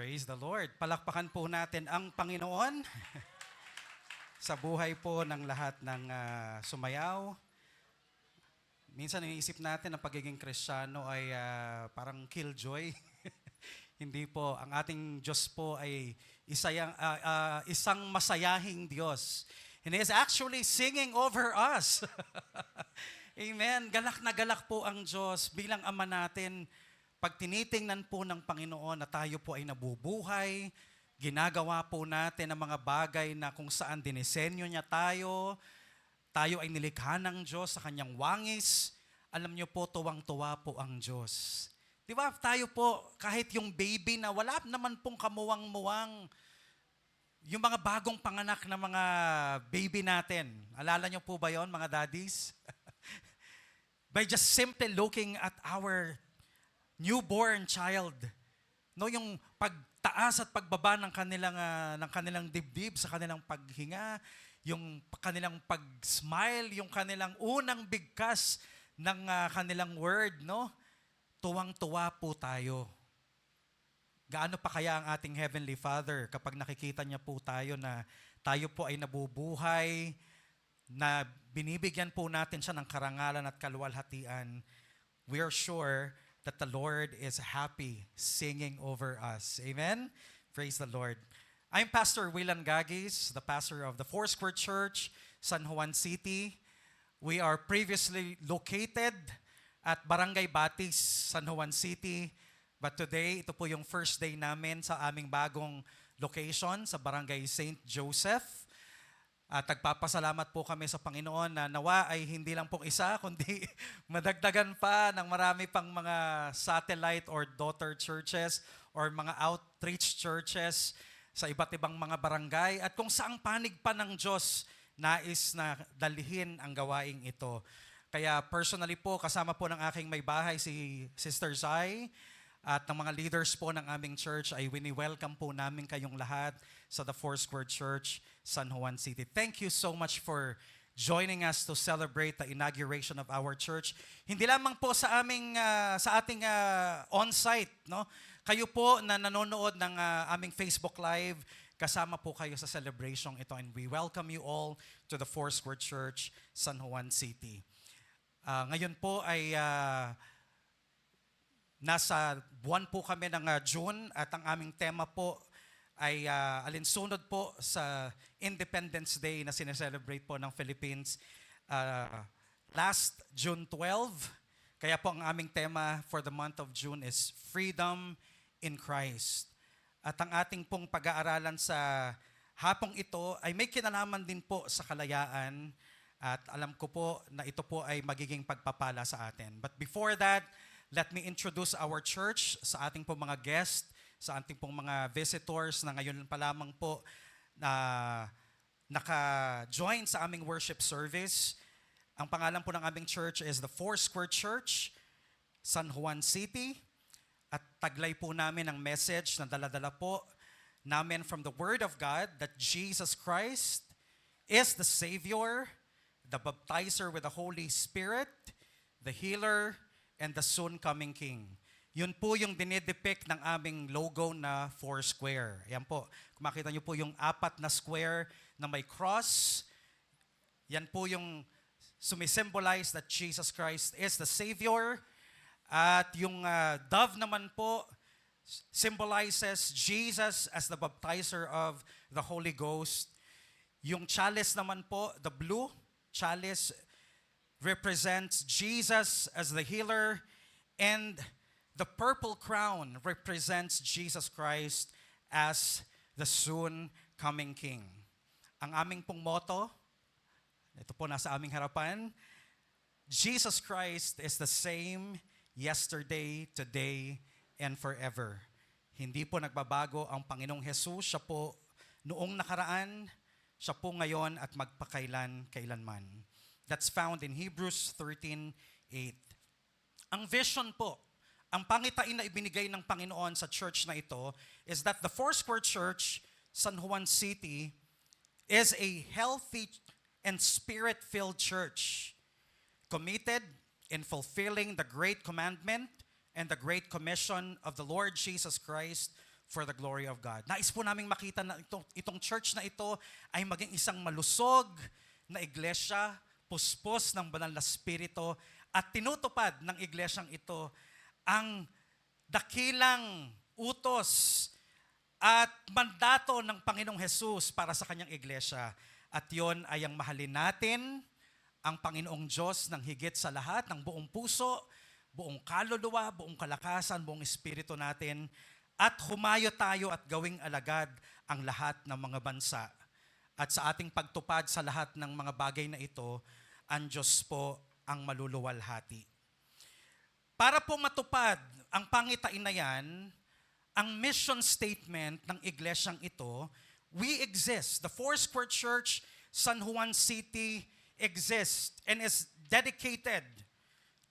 Praise the Lord. Palakpakan po natin ang Panginoon sa buhay po ng lahat ng sumayaw. Minsan iniisip natin ang pagiging Kristiyano ay parang killjoy. Hindi po. Ang ating Diyos po ay isang masayahing Diyos. And He is actually singing over us. Amen. Galak na galak po ang Diyos bilang Ama natin. Pag tinitingnan po ng Panginoon na tayo po ay nabubuhay, ginagawa po natin ang mga bagay na kung saan dinisenyo niya tayo ay nilikha ng Diyos sa kanyang wangis, alam niyo po, tuwang-tuwa po ang Diyos. Di ba, tayo po, kahit yung baby na wala naman pong kamuwang-muwang, yung mga bagong panganak na mga baby natin, alala niyo po ba yon mga daddies? By just simply looking at our newborn child, no, yung pagtaas at pagbaba ng kanilang dibdib sa kanilang paghinga, yung kanilang pag-smile, yung kanilang unang bigkas ng kanilang word, no? Tuwang-tuwa po tayo. Gaano pa kaya ang ating Heavenly Father kapag nakikita niya po tayo na tayo po ay nabubuhay, na binibigyan po natin siya ng karangalan at kaluwalhatian. We are sure that the Lord is happy singing over us. Amen? Praise the Lord. I'm Pastor Willan Gagis, the pastor of the Foursquare Church, San Juan City. We are previously located at Barangay Batis, San Juan City. But today, ito po yung first day namin sa aming bagong location sa Barangay St. Joseph. At nagpapasalamat po kami sa Panginoon na nawa ay hindi lang pong isa, kundi madagdagan pa ng marami pang mga satellite or daughter churches or mga outreach churches sa iba't ibang mga barangay. At kung saang panig pa ng Diyos, nais na dalhin ang gawaing ito. Kaya personally po, kasama po ng aking may bahay si Sister Zai, at ng mga leaders po ng aming church ay wini-welcome po namin kayong lahat sa the Foursquare Church, San Juan City. Thank you so much for joining us to celebrate the inauguration of our church. Hindi lamang po sa ating on-site, no? Kayo po na nanonood ng aming Facebook Live, kasama po kayo sa celebration ito, and we welcome you all to the Foursquare Church, San Juan City. Ngayon po ay nasa buwan po kami ng June at ang aming tema po ay alinsunod po sa Independence Day na sineselebrate po ng Philippines last June 12. Kaya po ang aming tema for the month of June is Freedom in Christ. At ang ating pong pag-aaralan sa hapong ito ay may kinalaman din po sa kalayaan, at alam ko po na ito po ay magiging pagpapala sa atin. But before that, let me introduce our church sa ating pong mga guest, sa ating pong mga visitors na ngayon pa lamang po na naka-join sa aming worship service. Ang pangalan po ng aming church is the Foursquare Church, San Juan City. At taglay po namin ang message na dala-dala po namin from the Word of God that Jesus Christ is the Savior, the Baptizer with the Holy Spirit, the Healer, and the soon-coming King. Yun po yung dinidepict ng aming logo na Foursquare. Yan po. Kung makita nyo po yung apat na square na may cross, yan po yung sumisymbolize that Jesus Christ is the Savior. At yung dove naman po symbolizes Jesus as the baptizer of the Holy Ghost. Yung chalice naman po, the blue chalice, represents Jesus as the healer, and the purple crown represents Jesus Christ as the soon coming King. Ang aming pong motto, ito po nasa aming harapan, Jesus Christ is the same yesterday, today, and forever. Hindi po nagbabago ang Panginoong Jesus. Siya po noong nakaraan, siya po ngayon at magpakailan-kailanman. That's found in Hebrews 13:8. Ang vision po, ang pangitain na ibinigay ng Panginoon sa church na ito is that the Foursquare Church, San Juan City, is a healthy and spirit-filled church committed in fulfilling the great commandment and the great commission of the Lord Jesus Christ for the glory of God. Nais po naming makita na itong church na ito ay maging isang malusog na iglesia, puspos ng banal na spirito, at tinutupad ng iglesyang ito ang dakilang utos at mandato ng Panginoong Hesus para sa kanyang iglesia. At yon ay ang mahalin natin ang Panginoong Diyos ng higit sa lahat, ng buong puso, buong kaluluwa, buong kalakasan, buong espiritu natin, at humayo tayo at gawing alagad ang lahat ng mga bansa. At sa ating pagtupad sa lahat ng mga bagay na ito, ang Diyos po ang maluluwalhati. Para po matupad ang pangitain na yan, ang mission statement ng iglesyang ito, we exist. The Foursquare Church, San Juan City, exists and is dedicated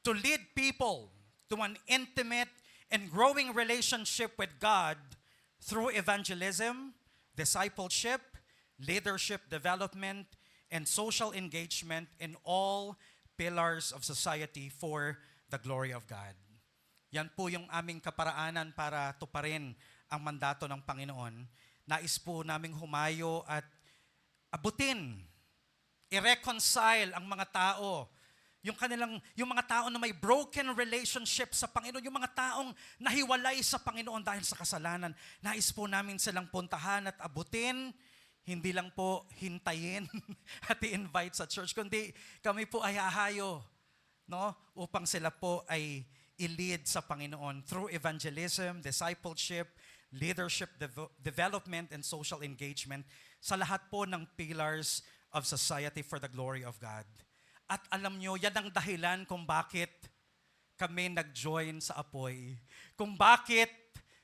to lead people to an intimate and growing relationship with God through evangelism, discipleship, leadership development, and social engagement in all pillars of society for the glory of God. Yan po yung aming kaparaanan para tuparin ang mandato ng Panginoon. Nais po naming humayo at abutin, i-reconcile ang mga tao, yung mga tao na may broken relationship sa Panginoon, yung mga taong nahiwalay sa Panginoon dahil sa kasalanan. Nais po namin silang puntahan at abutin, hindi lang po hintayin at i-invite sa church, kundi kami po ay hahayo, no? Upang sila po ay i-lead sa Panginoon through evangelism, discipleship, leadership development, and social engagement sa lahat po ng pillars of society for the glory of God. At alam nyo, yan ang dahilan kung bakit kami nag-join sa Apoy. Kung bakit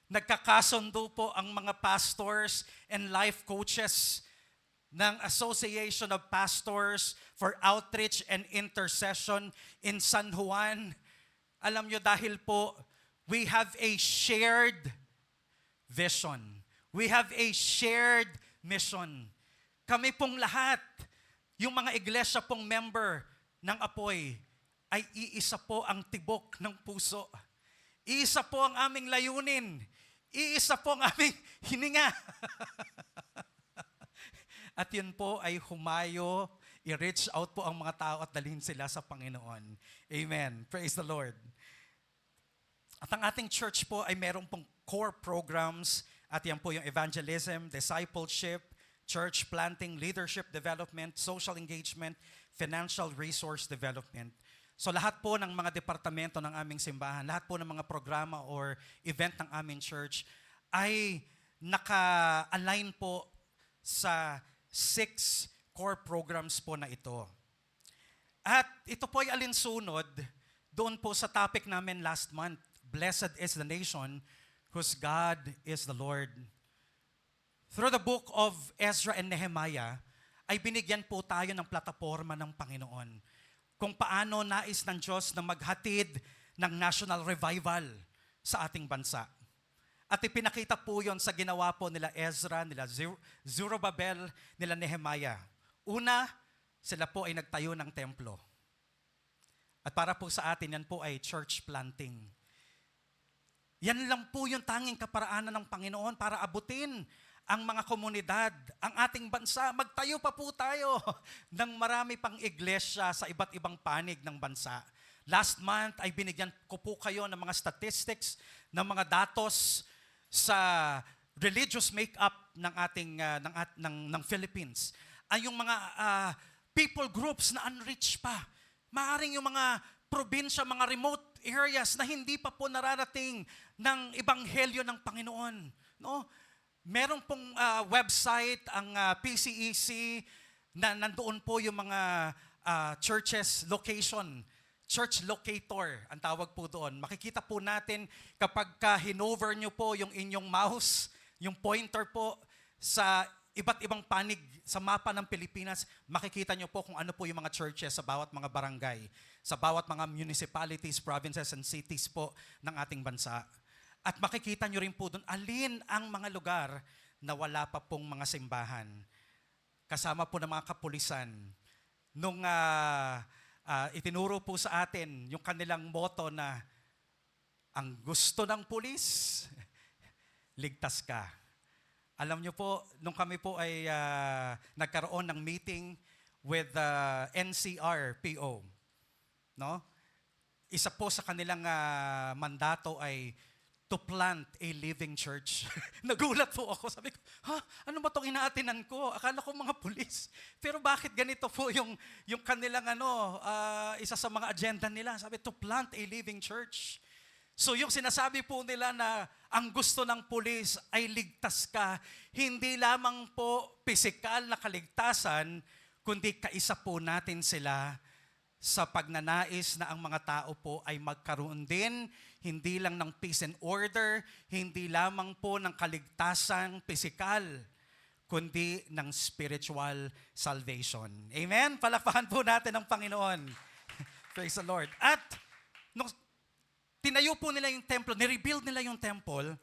nagkakasundo po ang mga pastors and life coaches ng Association of Pastors for Outreach and Intercession in San Juan. Alam nyo, dahil po, we have a shared vision. We have a shared mission. Kami pong lahat, yung mga iglesia pong member ng Apoy, ay iisa po ang tibok ng puso. Iisa po ang aming layunin. Iisa po ang aming hininga. At yun po ay humayo, i-reach out po ang mga tao at dalhin sila sa Panginoon. Amen. Praise the Lord. At ang ating church po ay merong pong core programs, at yan po yung evangelism, discipleship, church planting, leadership development, social engagement, financial resource development. So lahat po ng mga departamento ng aming simbahan, lahat po ng mga programa or event ng aming church ay naka-align po sa 6 core programs po na ito. At ito po ay alinsunod doon po sa topic namin last month, Blessed is the nation whose God is the Lord. Through the book of Ezra and Nehemiah, ay binigyan po tayo ng plataforma ng Panginoon kung paano nais ng Diyos na maghatid ng national revival sa ating bansa. At ipinakita po yon sa ginawa po nila Ezra, nila Zerubbabel, nila Nehemiah. Una, sila po ay nagtayo ng templo. At para po sa atin, yan po ay church planting. Yan lang po yung tanging kaparaanan ng Panginoon para abutin ang mga komunidad, ang ating bansa. Magtayo pa po tayo ng marami pang iglesia sa iba't ibang panig ng bansa. Last month ay binigyan ko po kayo ng mga statistics, ng mga datos sa religious makeup ng ating ng Philippines. Ay yung mga people groups na unreached pa. Maaring yung mga probinsya, mga remote areas na hindi pa po nararating ng ebanghelyo ng Panginoon, no? Meron pong website ang PCEC na nandoon po yung mga churches location. Church locator, ang tawag po doon. Makikita po natin kapag hinover nyo po yung inyong mouse, yung pointer po sa iba't ibang panig sa mapa ng Pilipinas, makikita nyo po kung ano po yung mga churches sa bawat mga barangay, sa bawat mga municipalities, provinces, and cities po ng ating bansa. At makikita nyo rin po doon, alin ang mga lugar na wala pa pong mga simbahan. Kasama po ng mga kapulisan. Nung itinuro po sa atin yung kanilang motto na ang gusto ng pulis, ligtas ka. Alam niyo po, nung kami po ay nagkaroon ng meeting with the NCR PO, no? Isa po sa kanilang mandato ay to plant a living church. Nagulat po ako. Sabi ko, ano ba itong inaatinan ko? Akala ko mga pulis. Pero bakit ganito po yung kanilang isa sa mga agenda nila? Sabi, to plant a living church. So yung sinasabi po nila na ang gusto ng pulis ay ligtas ka, hindi lamang po pisikal na kaligtasan, kundi kaisa po natin sila sa pagnanais na ang mga tao po ay magkaroon din, hindi lang ng peace and order, hindi lamang po ng kaligtasan pisikal, kundi ng spiritual salvation. Amen? Palakpakan po natin ang Panginoon. Praise the Lord. At nung tinayo po nila yung templo, nirebuild nila yung temple,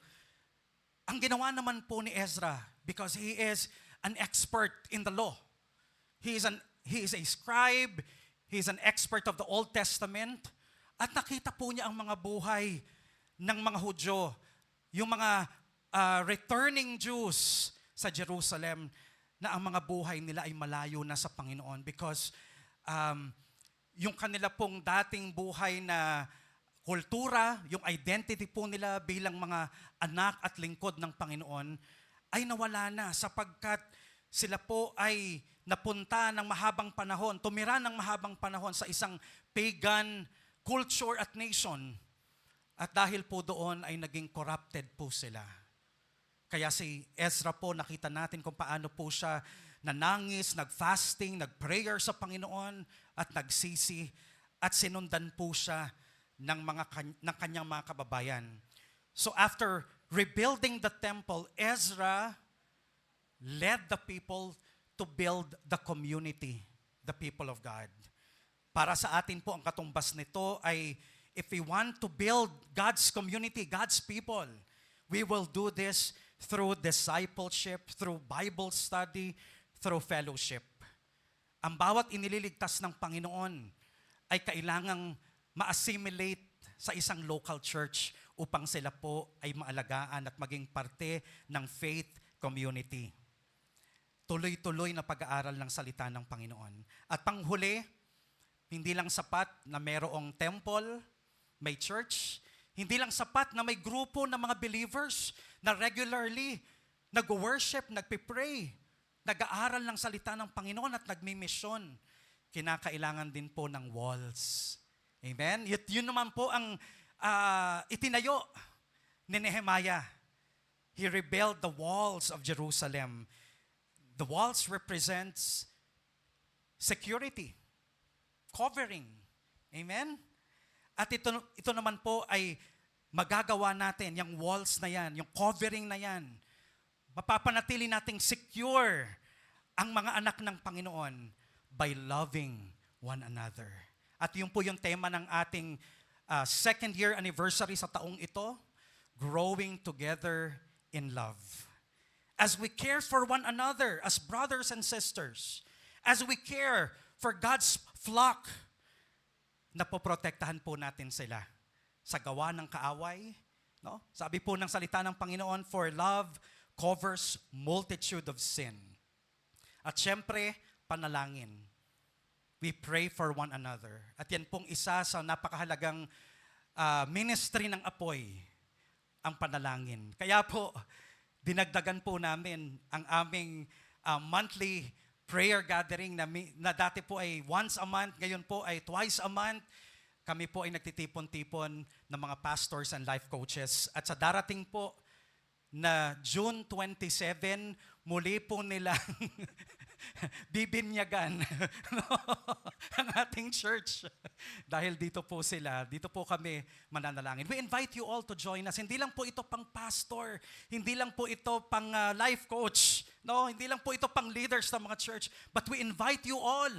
ang ginawa naman po ni Ezra, because he is an expert in the law. He is a scribe, he's an expert of the Old Testament, at nakita po niya ang mga buhay ng mga Hudyo, yung mga returning Jews sa Jerusalem, na ang mga buhay nila ay malayo na sa Panginoon because yung kanila pong dating buhay na kultura, yung identity po nila bilang mga anak at lingkod ng Panginoon ay nawala na sapagkat sila po ay napunta ng mahabang panahon, tumira ng mahabang panahon sa isang pagan culture at nation. At dahil po doon ay naging corrupted po sila. Kaya si Ezra po, nakita natin kung paano po siya nanangis, nag-fasting, nag-prayer sa Panginoon at nagsisi at sinundan po siya ng kanyang mga kababayan. So after rebuilding the temple, Ezra led the people to build the community, the people of God. Para sa atin po, ang katumbas nito ay if we want to build God's community, God's people, we will do this through discipleship, through Bible study, through fellowship. Ang bawat inililigtas ng Panginoon ay kailangang ma-assimilate sa isang local church upang sila po ay maalagaan at maging parte ng faith community. Tuloy-tuloy na pag-aaral ng salita ng Panginoon. At panghuli, hindi lang sapat na mayroong temple, may church, hindi lang sapat na may grupo ng mga believers na regularly nag-worship, nagpipray, nag-aaral ng salita ng Panginoon at nagmimisyon. Kinakailangan din po ng walls. Amen? Yun naman po ang itinayo ni Nehemiah. He rebuilt the walls of Jerusalem. The walls represents security, covering. Amen? At ito naman po ay magagawa natin, yung walls na yan, yung covering na yan. Mapapanatili nating secure ang mga anak ng Panginoon by loving one another. At yun po yung tema ng ating second year anniversary sa taong ito, growing together in love. As we care for one another as brothers and sisters, as we care for God's flock, napoprotektahan po natin sila sa gawa ng kaaway. No? Sabi po ng salita ng Panginoon, for love covers multitude of sin. At syempre, panalangin. We pray for one another. At yan pong isa sa napakahalagang ministry ng apoy, ang panalangin. Kaya po, dinagdagan po namin ang aming monthly prayer gathering na dati po ay once a month, ngayon po ay twice a month. Kami po ay nagtitipon-tipon ng mga pastors and life coaches. At sa darating po na June 27, muli po nilang bibinyagan ang ating church. Dahil dito po sila, dito po kami mananalangin. We invite you all to join us. Hindi lang po ito pang pastor, hindi lang po ito pang life coach, no? Hindi lang po ito pang leaders ng mga church, but we invite you all,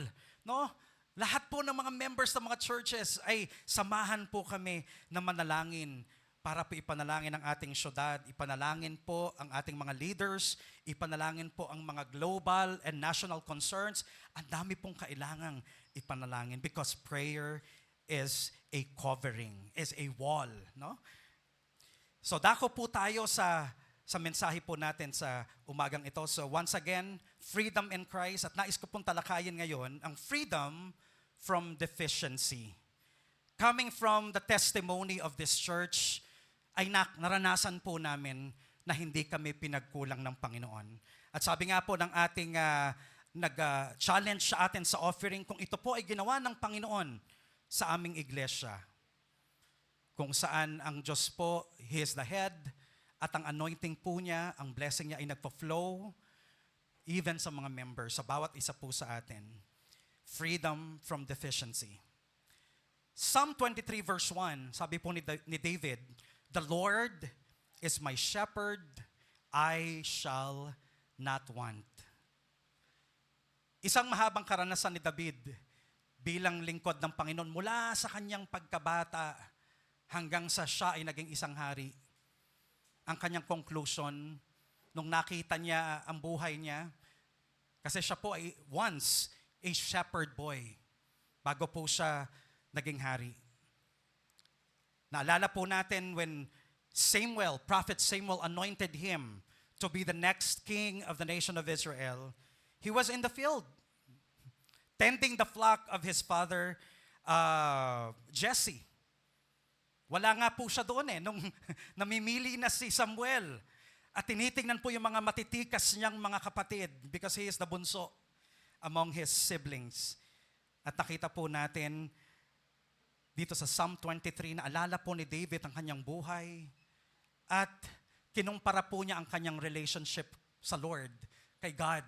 no? Lahat po ng mga members ng mga churches ay samahan po kami na manalangin para po ipanalangin ang ating syudad, ipanalangin po ang ating mga leaders, ipanalangin po ang mga global and national concerns. Ang dami pong kailangang ipanalangin because prayer is a covering, is a wall. No? So dako po tayo sa sa mensahe po natin sa umagang ito. So once again, freedom in Christ. At nais ko pong talakayin ngayon ang freedom from deficiency. Coming from the testimony of this church, ay naranasan po namin na hindi kami pinagkulang ng Panginoon. At sabi nga po ng ating nag-challenge sa atin sa offering, kung ito po ay ginawa ng Panginoon sa aming iglesia, kung saan ang Diyos po, He is the head, at ang anointing po niya, ang blessing niya ay nagpa-flow, even sa mga members, sa bawat isa po sa atin. Freedom from deficiency. Psalm 23 verse 1, sabi po ni David, "The Lord is my shepherd, I shall not want." Isang mahabang karanasan ni David bilang lingkod ng Panginoon mula sa kanyang pagkabata hanggang sa siya ay naging isang hari. Ang kanyang conclusion, nung nakita niya ang buhay niya, kasi siya po ay once a shepherd boy bago po siya naging hari. Naalala po natin when Prophet Samuel anointed him to be the next king of the nation of Israel, he was in the field, tending the flock of his father, Jesse. Wala nga po siya doon nung namimili na si Samuel. At tinitingnan po yung mga matitikas niyang mga kapatid because he is the bunso among his siblings. At nakita po natin dito sa Psalm 23, naalala po ni David ang kanyang buhay at kinumpara po niya ang kanyang relationship sa Lord, kay God.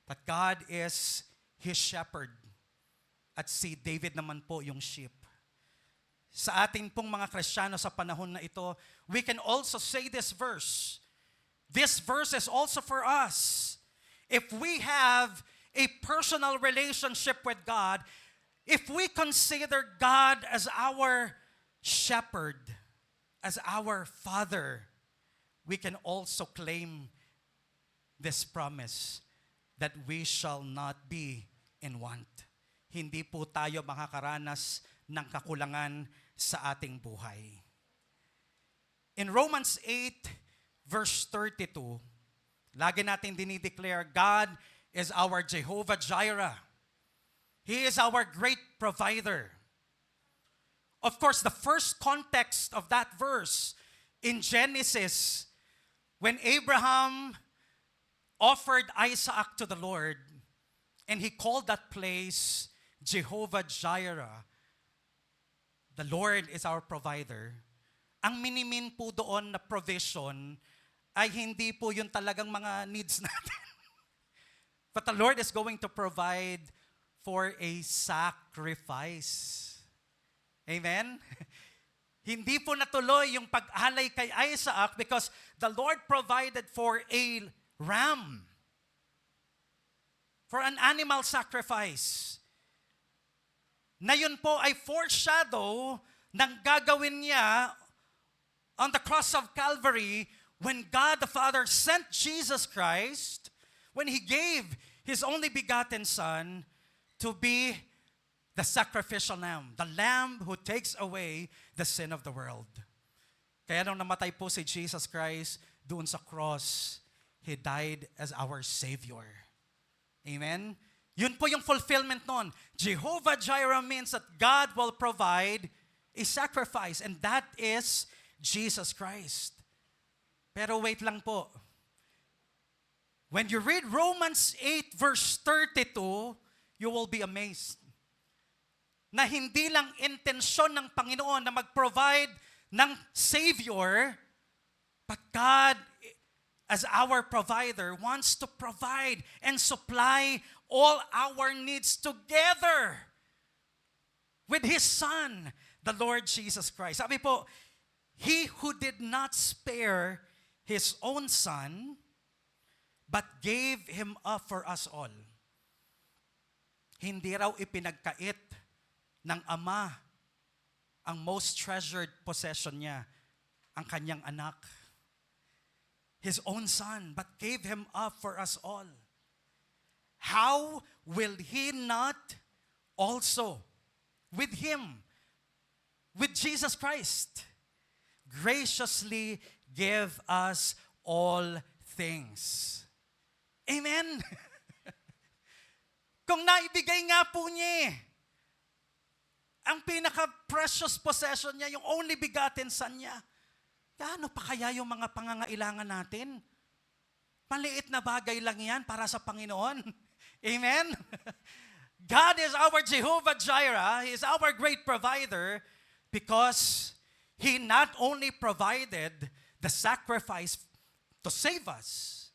That God is his shepherd at si David naman po yung sheep. Sa ating pong mga Kristiyano sa panahon na ito, we can also say this verse. This verse is also for us. If we have a personal relationship with God, if we consider God as our shepherd, as our father, we can also claim this promise that we shall not be in want. Hindi po tayo makakaranas ng kakulangan sa ating buhay. In Romans 8, verse 32, lagi natin dinideclare, God is our Jehovah Jireh. He is our great provider. Of course, the first context of that verse in Genesis, when Abraham offered Isaac to the Lord, and he called that place Jehovah Jireh, the Lord is our provider. Ang minimin po doon na provision ay hindi po yung talagang mga needs natin. But the Lord is going to provide for a sacrifice. Amen? Hindi po natuloy yung pag-alay kay Isaac because the Lord provided for a ram, for an animal sacrifice. Na yun po ay foreshadow ng gagawin niya on the cross of Calvary when God the Father sent Jesus Christ, when He gave His only begotten Son to be the sacrificial lamb, the lamb who takes away the sin of the world. Kaya nung namatay po si Jesus Christ doon sa cross, He died as our Savior. Amen? Yun po yung fulfillment nun. Jehovah Jireh means that God will provide a sacrifice, and that is Jesus Christ. Pero wait lang po. When you read Romans 8 verse 32, you will be amazed na hindi lang intensyon ng Panginoon na mag-provide ng Savior, but God, as our provider, wants to provide and supply all our needs together with His Son, the Lord Jesus Christ. Sabi po, He who did not spare His own Son, but gave Him up for us all. Hindi raw ipinagkait ng Ama ang most treasured possession niya, ang kanyang anak. His own Son, but gave Him up for us all. How will He not also, with Him, with Jesus Christ, graciously give us all things. Amen? Kung naibigay nga po niya ang pinaka-precious possession niya, yung only begotten Son niya, gaano pa kaya yung mga pangangailangan natin? Maliit na bagay lang yan para sa Panginoon. Amen? God is our Jehovah Jireh. He is our great provider because He not only provided the sacrifice to save us,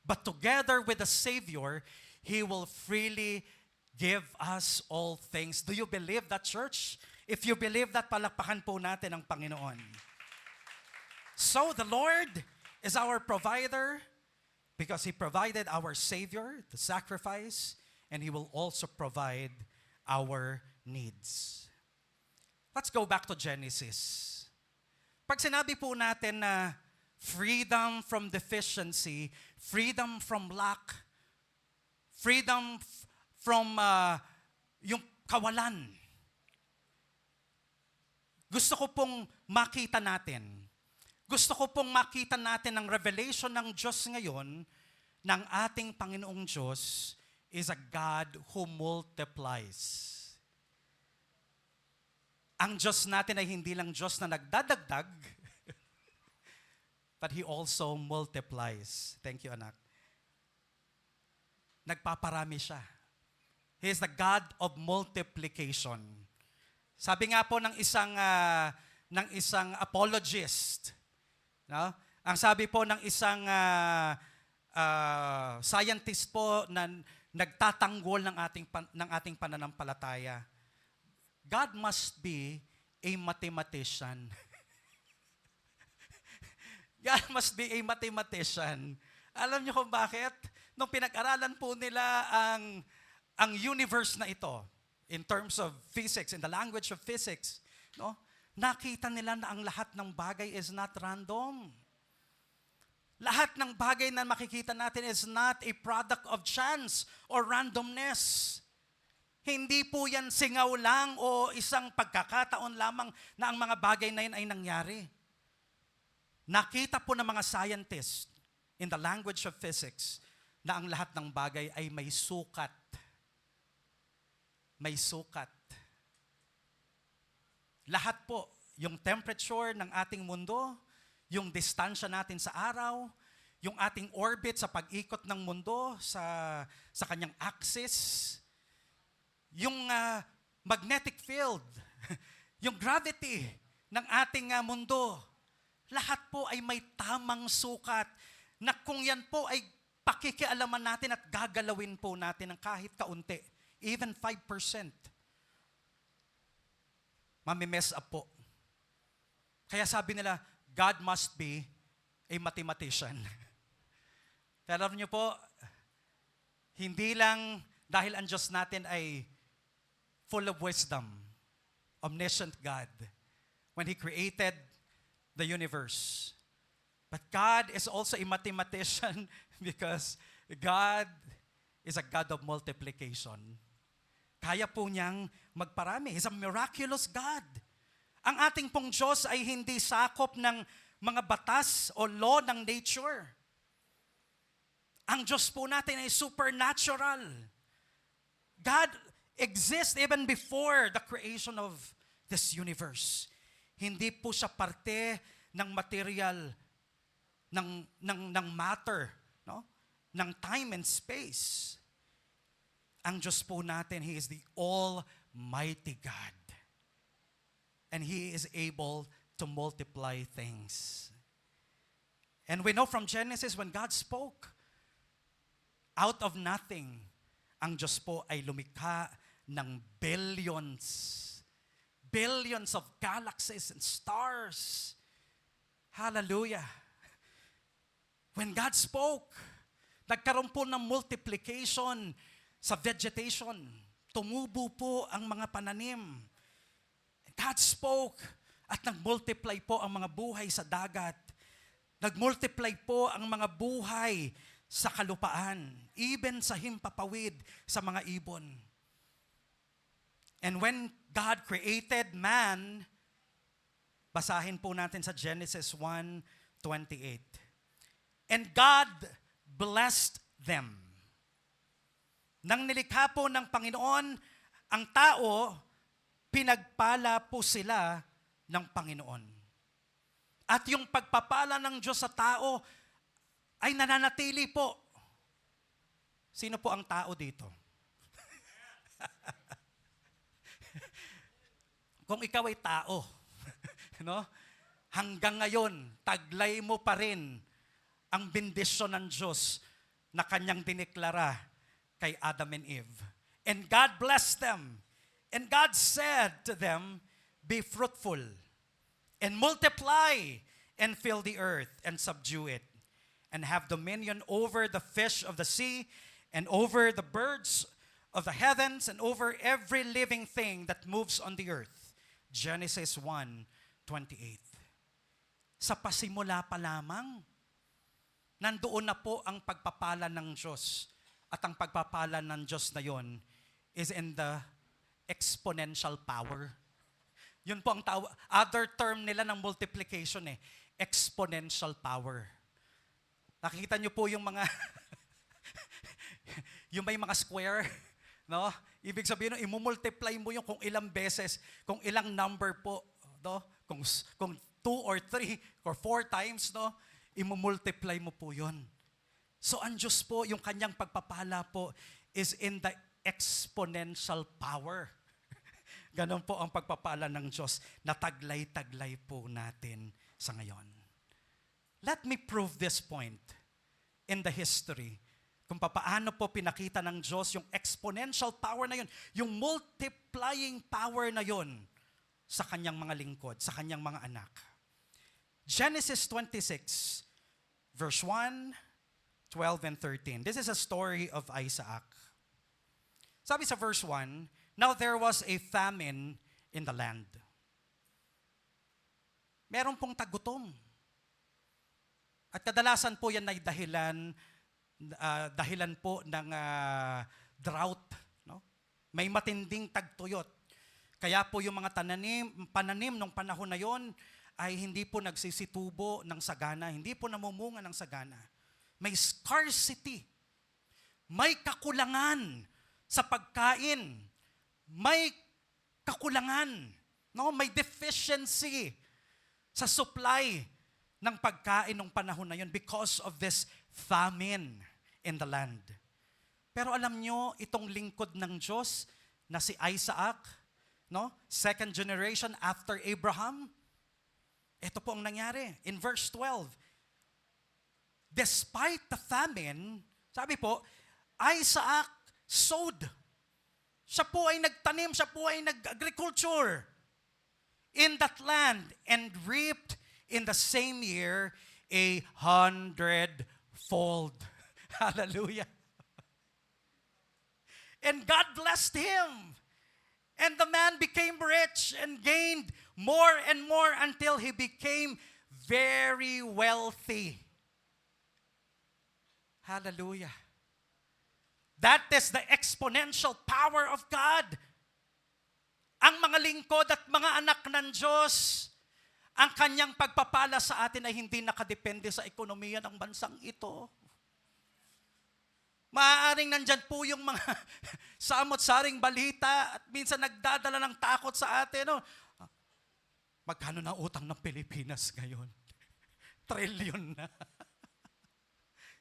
but together with the Savior, He will freely give us all things. Do you believe that, church? If you believe that, palakpakan po natin ang Panginoon. So the Lord is our provider because He provided our Savior, the sacrifice, and He will also provide our needs. Let's go back to Genesis. Pag sinabi po natin na freedom from deficiency, freedom from lack, freedom from yung kawalan. Gusto ko pong makita natin. Gusto ko pong makita natin ang revelation ng Diyos ngayon ng ating Panginoong Diyos is a God who multiplies. Ang Diyos natin ay hindi lang Diyos na nagdadagdag, but He also multiplies. Thank you, anak. Nagpaparami siya. He is the God of multiplication. Sabi nga po ng isang apologist, no? Ang sabi po ng isang scientist po na nagtatanggol ng ating pananampalataya, God must be a mathematician. God must be a mathematician. Alam niyo kung bakit? Nung pinag-aralan po nila ang universe na ito, in terms of physics, in the language of physics, no? Nakita nila na ang lahat ng bagay is not random. Lahat ng bagay na makikita natin is not a product of chance or randomness. Hindi po yan singaw lang o isang pagkakataon lamang na ang mga bagay na yan ay nangyari. Nakita po ng mga scientists in the language of physics na ang lahat ng bagay ay may sukat. May sukat. Lahat po, yung temperature ng ating mundo, yung distansya natin sa araw, yung ating orbit sa pag-ikot ng mundo sa kanyang axis, yung magnetic field, yung gravity ng ating mundo, lahat po ay may tamang sukat na kung yan po ay pakikialaman natin at gagalawin po natin ng kahit kaunti, even 5%, mamimess up po. Kaya sabi nila, God must be a mathematician. Pero alam niyo po, hindi lang dahil ang Diyos natin ay full of wisdom, omniscient God, when He created the universe. But God is also a mathematician because God is a God of multiplication. Kaya po niyang magparami. He's a miraculous God. Ang ating pong Diyos ay hindi sakop ng mga batas o law ng nature. Ang Diyos po natin ay supernatural. God exists even before the creation of this universe. Hindi po siya parte ng material, ng matter, no? Ng time and space. Ang Diyos po natin, He is the Almighty God. And He is able to multiply things. And we know from Genesis, when God spoke, out of nothing, ang Diyos po ay lumikha ng billions. Billions of galaxies and stars. Hallelujah. When God spoke, nagkaroon po ng multiplication sa vegetation. Tumubo po ang mga pananim. God spoke at nag-multiply po ang mga buhay sa dagat. Nag-multiply po ang mga buhay sa kalupaan, even sa himpapawid sa mga ibon. And when God created man, basahin po natin sa Genesis 1:28. And God blessed them. Nang nilikha po ng Panginoon ang tao, pinagpala po sila ng Panginoon. At yung pagpapala ng Diyos sa tao ay nananatili po. Sino po ang tao dito? Kung ikaw ay tao, no? Hanggang ngayon, taglay mo pa rin ang bendisyon ng Diyos na kanyang diniklara kay Adam and Eve. And God blessed them. And God said to them, be fruitful and multiply and fill the earth and subdue it and have dominion over the fish of the sea and over the birds of the heavens and over every living thing that moves on the earth. Genesis 1:28. Sa pasimula pa lamang, nandoon na po ang pagpapala ng Diyos. At ang pagpapala ng Diyos na yon is in the exponential power. Yun po ang other term nila ng multiplication exponential power. Nakikita niyo po yung mga yung may mga square, no? Ibig sabihin, imumultiply mo yung kung ilang beses, kung ilang number po, no? Kung 2 or 3 or 4 times, no? Imumultiply mo po yun. So ang Diyos po, yung kanyang pagpapala po is in the exponential power. Ganon po ang pagpapala ng Diyos na taglay-taglay po natin sa ngayon. Let me prove this point in the history. Kung paano po pinakita ng Diyos yung exponential power na yun, yung multiplying power na yun sa kanyang mga lingkod, sa kanyang mga anak. Genesis 26, verse 1, 12 and 13. This is a story of Isaac. Sabi sa verse 1, now there was a famine in the land. Meron pong tagutom. At kadalasan po yan ay dahilan po ng drought. No? May matinding tagtuyot. Kaya po yung mga pananim nung panahon na yon ay hindi po nagsisitubo ng sagana, hindi po namumunga ng sagana. May scarcity. May kakulangan sa pagkain. May kakulangan. No? May deficiency sa supply ng pagkain ng panahon na yun because of this famine in the land. Pero alam nyo, itong lingkod ng Diyos na si Isaac, no? Second generation after Abraham, ito po ang nangyari. In verse 12, despite the famine, sabi po, Isaac sowed. Siya po ay nagtanim, siya po ay nag-agriculture in that land and reaped in the same year 100-fold. Hallelujah. And God blessed him. And the man became rich and gained more and more until he became very wealthy. Hallelujah. That is the exponential power of God. Ang mga lingkod at mga anak ng Diyos, ang kanyang pagpapala sa atin ay hindi nakadepende sa ekonomiya ng bansang ito. Maaaring nandyan po yung mga samot-saring balita at minsan nagdadala ng takot sa atin. No? Magkano na utang ng Pilipinas ngayon? Trillion na.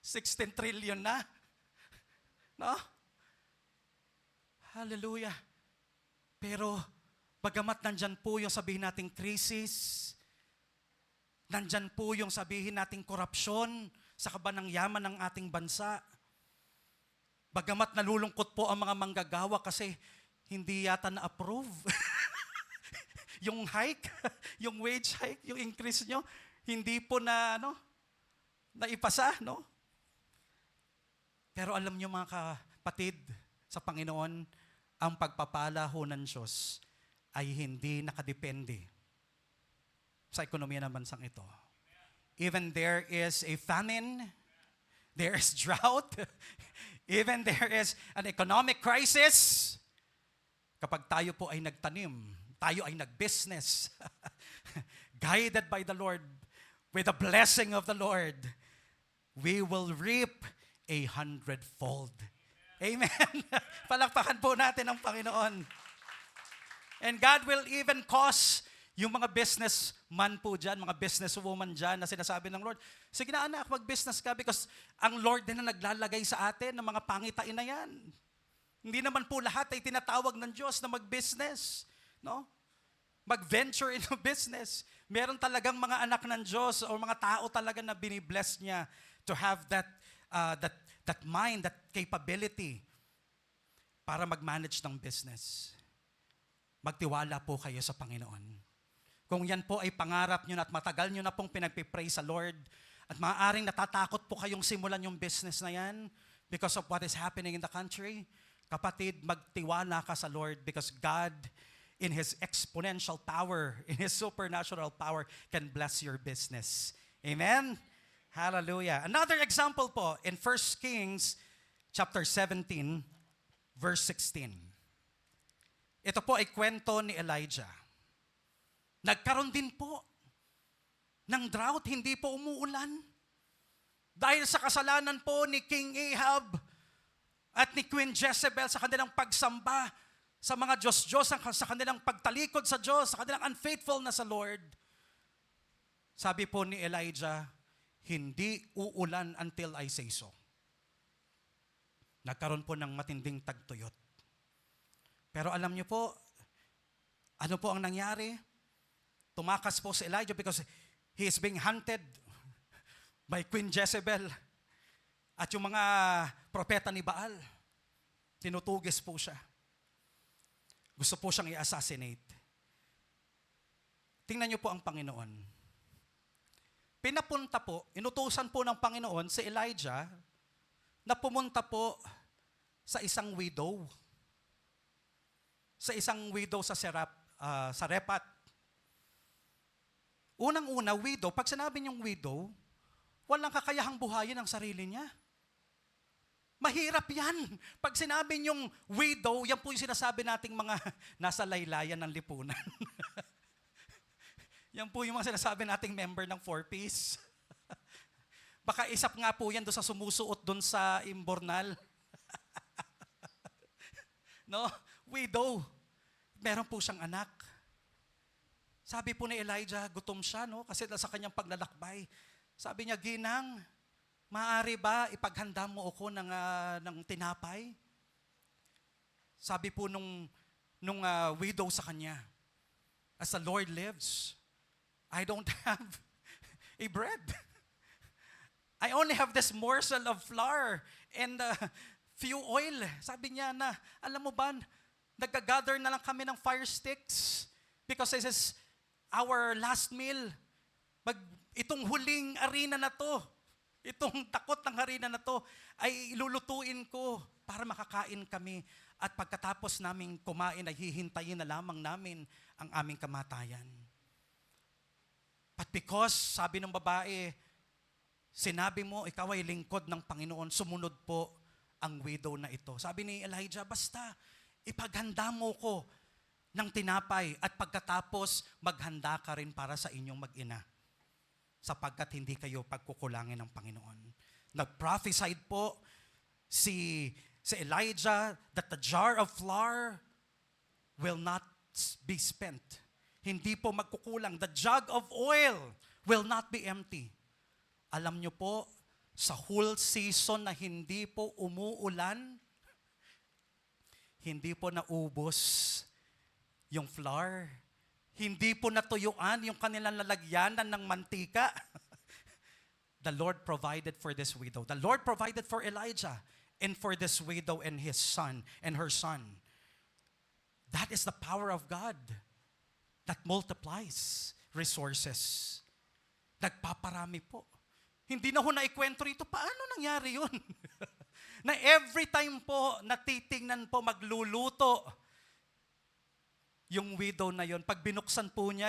16 trillion na. No? Hallelujah. Pero, bagamat nandyan po yung sabihin nating krisis, nandyan po yung sabihin nating korupsyon sa kaban ng yaman ng ating bansa, bagamat nalulungkot po ang mga manggagawa kasi hindi yata na-approve. Yung hike, yung wage hike, yung increase nyo, hindi po naipasa, no? Pero alam nyo mga kapatid sa Panginoon, ang pagpapala ho ng Diyos ay hindi nakadepende sa ekonomiya ng bansang ito. Even there is a famine, there is drought, even there is an economic crisis, kapag tayo po ay nagtanim, tayo ay nag-business, guided by the Lord, with the blessing of the Lord, we will reap 100-fold. Amen. Palakpakan po natin ang Panginoon. And God will even cause yung mga businessman po dyan, mga businesswoman dyan na sinasabi ng Lord, sige na anak, mag-business ka because ang Lord din na naglalagay sa atin ng mga pangitain na yan. Hindi naman po lahat ay tinatawag ng Diyos na mag-business. No? Mag-venture into business. Meron talagang mga anak ng Diyos o mga tao talaga na binibless niya to have that mind, that capability para mag-manage ng business. Magtiwala po kayo sa Panginoon. Kung yan po ay pangarap nyo na at matagal nyo na pong pinagpipray sa Lord at maaaring natatakot po kayong simulan yung business na yan because of what is happening in the country, kapatid, magtiwala ka sa Lord because God, in His exponential power, in His supernatural power, can bless your business. Amen? Hallelujah. Another example po in 1 Kings chapter 17, verse 16. Ito po ay kwento ni Elijah. Nagkaroon din po ng drought, hindi po umuulan. Dahil sa kasalanan po ni King Ahab at ni Queen Jezebel sa kanilang pagsamba sa mga Diyos-Diyos, sa kanilang pagtalikod sa Diyos, sa kanilang unfaithfulness sa Lord. Sabi po ni Elijah, hindi uulan until I say so. Nagkaroon po ng matinding tagtuyot. Pero alam niyo po, ano po ang nangyari? Tumakas po si Elijah because he is being hunted by Queen Jezebel at yung mga propeta ni Baal. Tinutugis po siya. Gusto po siyang i-assassinate. Tingnan niyo po ang Panginoon. Pinapunta po, inutusan po ng Panginoon si Elijah na pumunta po sa isang widow. Sa isang widow sa Sarephat. Unang-una, widow, pag sinabi niyong widow, walang kakayahang buhayin ang sarili niya. Mahirap yan. Pag sinabi niyong widow, yan po yung sinasabi nating mga nasa laylayan ng lipunan. Yan po yung mga sinasabi nating member ng 4Ps. Baka isap nga po yan doon sa sumusuot doon sa imbornal. No? Widow. Meron po siyang anak. Sabi po ni Elijah, gutom siya, no? Kasi sa kanyang paglalakbay. Sabi niya, Ginang, maaari ba ipaghanda mo ako ng tinapay? Sabi po nung widow sa kanya, as the Lord lives, I don't have a bread. I only have this morsel of flour and few oil. Sabi niya na, alam mo ba, nag-gather na lang kami ng fire sticks because this is our last meal. Itong huling arena na to, itong takot ng harina na to, ay ilulutuin ko para makakain kami. At pagkatapos naming kumain, ay hihintayin na lamang namin ang aming kamatayan. But because, sabi ng babae, sinabi mo, ikaw ay lingkod ng Panginoon, sumunod po ang widow na ito. Sabi ni Elijah, basta ipaghanda mo ko ng tinapay at pagkatapos maghanda ka rin para sa inyong mag-ina sapagkat hindi kayo pagkukulangin ng Panginoon. Nag-prophesied po si Elijah that the jar of flour will not be spent. Hindi po magkukulang. The jug of oil will not be empty. Alam nyo po, sa whole season na hindi po umuulan, hindi po naubos yung flour. Hindi po natuyuan yung kanilang lalagyanan ng mantika. The Lord provided for this widow. The Lord provided for Elijah and for this widow and his son and her son. That is the power of God that multiplies resources. Nagpaparami po. Hindi na ho naikwento rito, paano nangyari yun? Na every time po natitingnan po magluluto yung widow na yon, pag binuksan po niya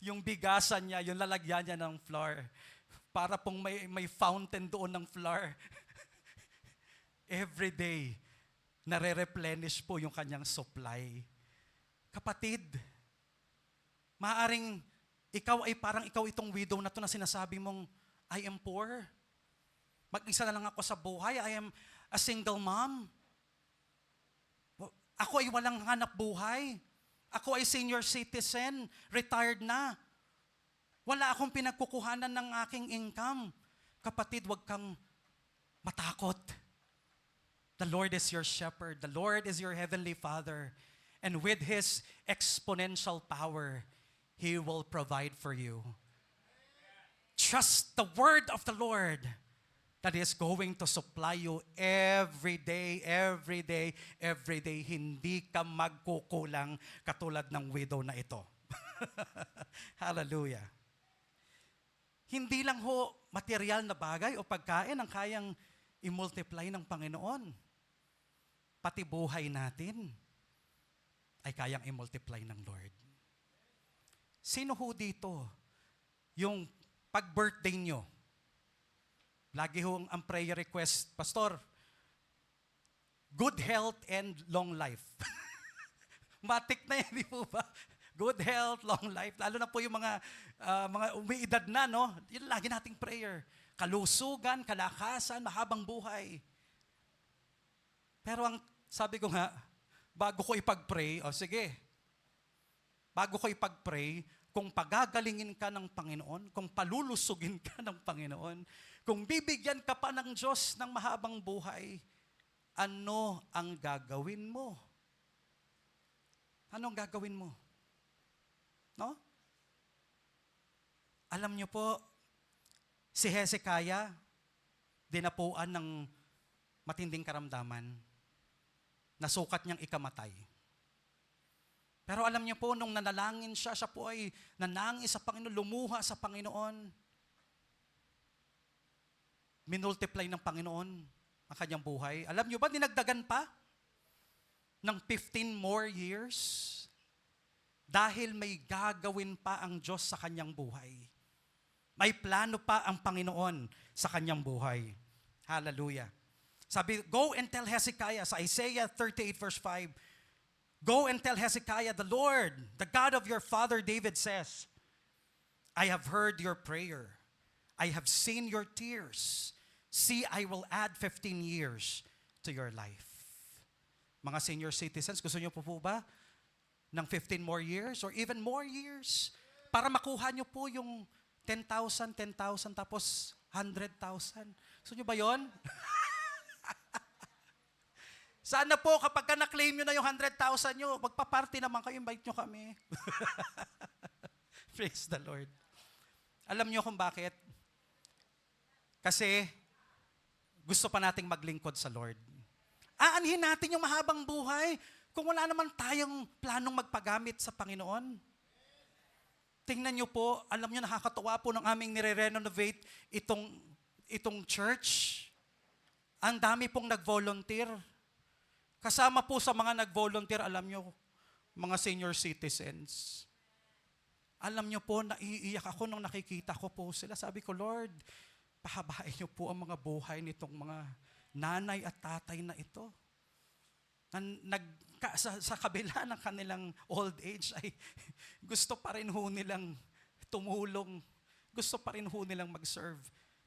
yung bigasan niya, yung lalagyan niya ng flour, para pong may fountain doon ng flour. Every day, nare-replenish po yung kanyang supply. Kapatid, maaring ikaw ay parang ikaw itong widow na to na sinasabi mong, I am poor. Mag-isa na lang ako sa buhay. I am a single mom. Ako ay walang hanap buhay. Ako ay senior citizen, retired na. Wala akong pinagkukuhanan ng aking income. Kapatid, huwag kang matakot. The Lord is your shepherd. The Lord is your heavenly Father. And with His exponential power, He will provide for you. Trust the word of the Lord that is going to supply you every day, every day, every day. Hindi ka magkukulang katulad ng widow na ito. Hallelujah. Hindi lang ho material na bagay o pagkain ang kayang i-multiply ng Panginoon. Pati buhay natin ay kayang i-multiply ng Lord. Sino ho dito yung pag-birthday nyo? Lagi ho ang prayer request, Pastor, good health and long life. Matik na yan, di po ba? Good health, long life. Lalo na po yung mga umiidad na, no? Yun lagi nating prayer. Kalusugan, kalakasan, mahabang buhay. Pero ang sabi ko nga, bago ko ipag-pray, sige, bago ko ipag-pray, kung pagagalingin ka ng Panginoon, kung palulusugin ka ng Panginoon, kung bibigyan ka pa ng Diyos ng mahabang buhay, ano ang gagawin mo? Ano ang gagawin mo? No? Alam niyo po, si Hezekiah, dinapuan ng matinding karamdaman, nasukat niyang ikamatay. Pero alam niyo po, nung nanalangin siya, siya po ay nanangis sa Panginoon, lumuha sa Panginoon. Minultiply ng Panginoon ang kanyang buhay. Alam niyo ba, dinagdagan pa ng 15 more years dahil may gagawin pa ang Diyos sa kanyang buhay. May plano pa ang Panginoon sa kanyang buhay. Hallelujah. Sabi, go and tell Hezekiah, sa Isaiah 38 verse 5, go and tell Hezekiah, the Lord, the God of your father David says, I have heard your prayer. I have seen your tears. See, I will add 15 years to your life. Mga senior citizens, gusto niyo po ba ng 15 more years or even more years para makuha niyo po yung 10,000, tapos 100,000. Gusto niyo ba yon? Sana po kapag ka na-claim nyo na yung 100,000 nyo, magpa-party naman kayo, invite nyo kami. Praise the Lord. Alam nyo kung bakit? Kasi gusto pa nating maglingkod sa Lord. Aanhin natin yung mahabang buhay kung wala naman tayong planong magpagamit sa Panginoon. Tingnan nyo po, alam nyo nakakatuwa po ng aming nire-renovate itong church. Ang dami pong nag-volunteer. Kasama po sa mga nag-volunteer, alam nyo, mga senior citizens. Alam nyo po, naiiyak ako nung nakikita ko po sila. Sabi ko, Lord, pahabain nyo po ang mga buhay nitong mga nanay at tatay na ito. Sa kabila ng kanilang old age ay gusto pa rin ho nilang tumulong. Gusto pa rin ho nilang mag-serve.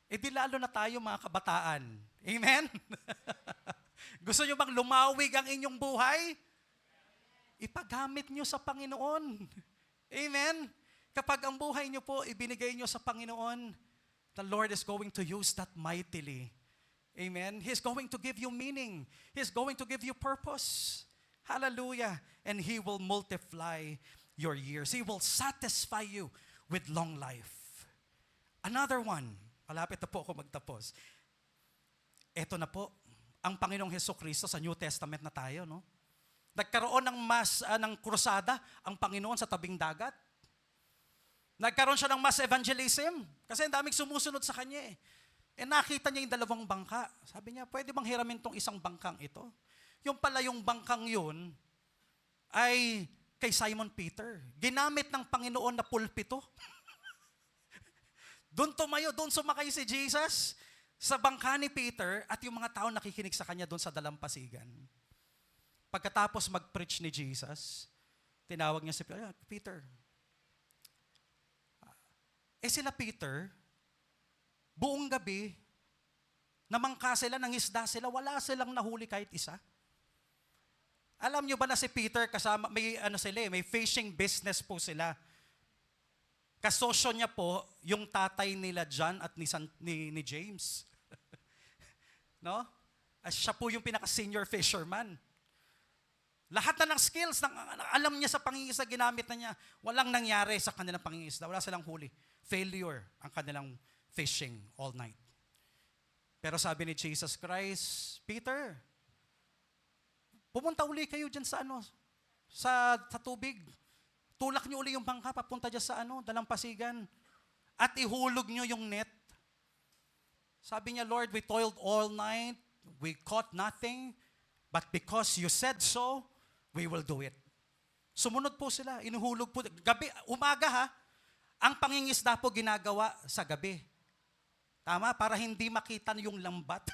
E di lalo na tayo mga kabataan. Amen? Gusto nyo bang lumawig ang inyong buhay? Ipagamit nyo sa Panginoon. Amen? Kapag ang buhay nyo po ibinigay nyo sa Panginoon, the Lord is going to use that mightily. Amen? He's going to give you meaning. He's going to give you purpose. Hallelujah. And He will multiply your years. He will satisfy you with long life. Another one. Malapit na po ako magtapos. Ito na po. Ang Panginoong Hesukristo sa New Testament na tayo, no? Nagkaroon ng krusada ang Panginoon sa tabing dagat. Nagkaroon siya ng mass evangelism kasi ang daming sumusunod sa kanya eh. Nakita niya yung 2 bangka. Sabi niya, pwede bang hiramin tong isang bangkang ito? Yung pala yung bangkang yun ay kay Simon Peter. Ginamit ng Panginoon na pulpito. Doon tumayo, doon sumakay si Jesus sa bangka ni Peter at yung mga tao nakikinig sa kanya doon sa dalampasigan. Pagkatapos mag-preach ni Jesus, tinawag niya si Peter. Sila Peter, buong gabi, Namangka sila, nangisda sila, wala silang nahuli kahit isa. Alam nyo ba na si Peter kasama, may fishing business po sila. Kasosyo niya po, yung tatay nila John at ni James. No? Siya po yung pinaka-senior fisherman. Lahat na ng skills, alam niya sa pangingisda, ginamit na niya. Walang nangyari sa kanilang pangingisda. Wala silang huli. Failure ang kanilang fishing all night. Pero sabi ni Jesus Christ, Peter, pumunta uli kayo dyan sa tubig. Tulak niyo uli yung bangka, papunta dyan sa dalampasigan. At ihulog niyo yung net. Sabi niya, Lord, we toiled all night, we caught nothing, but because you said so, we will do it. Sumunod po sila, inuhulog po. Gabi, umaga ha, ang pangingisda po ginagawa sa gabi. Tama? Para hindi makita yung lambat.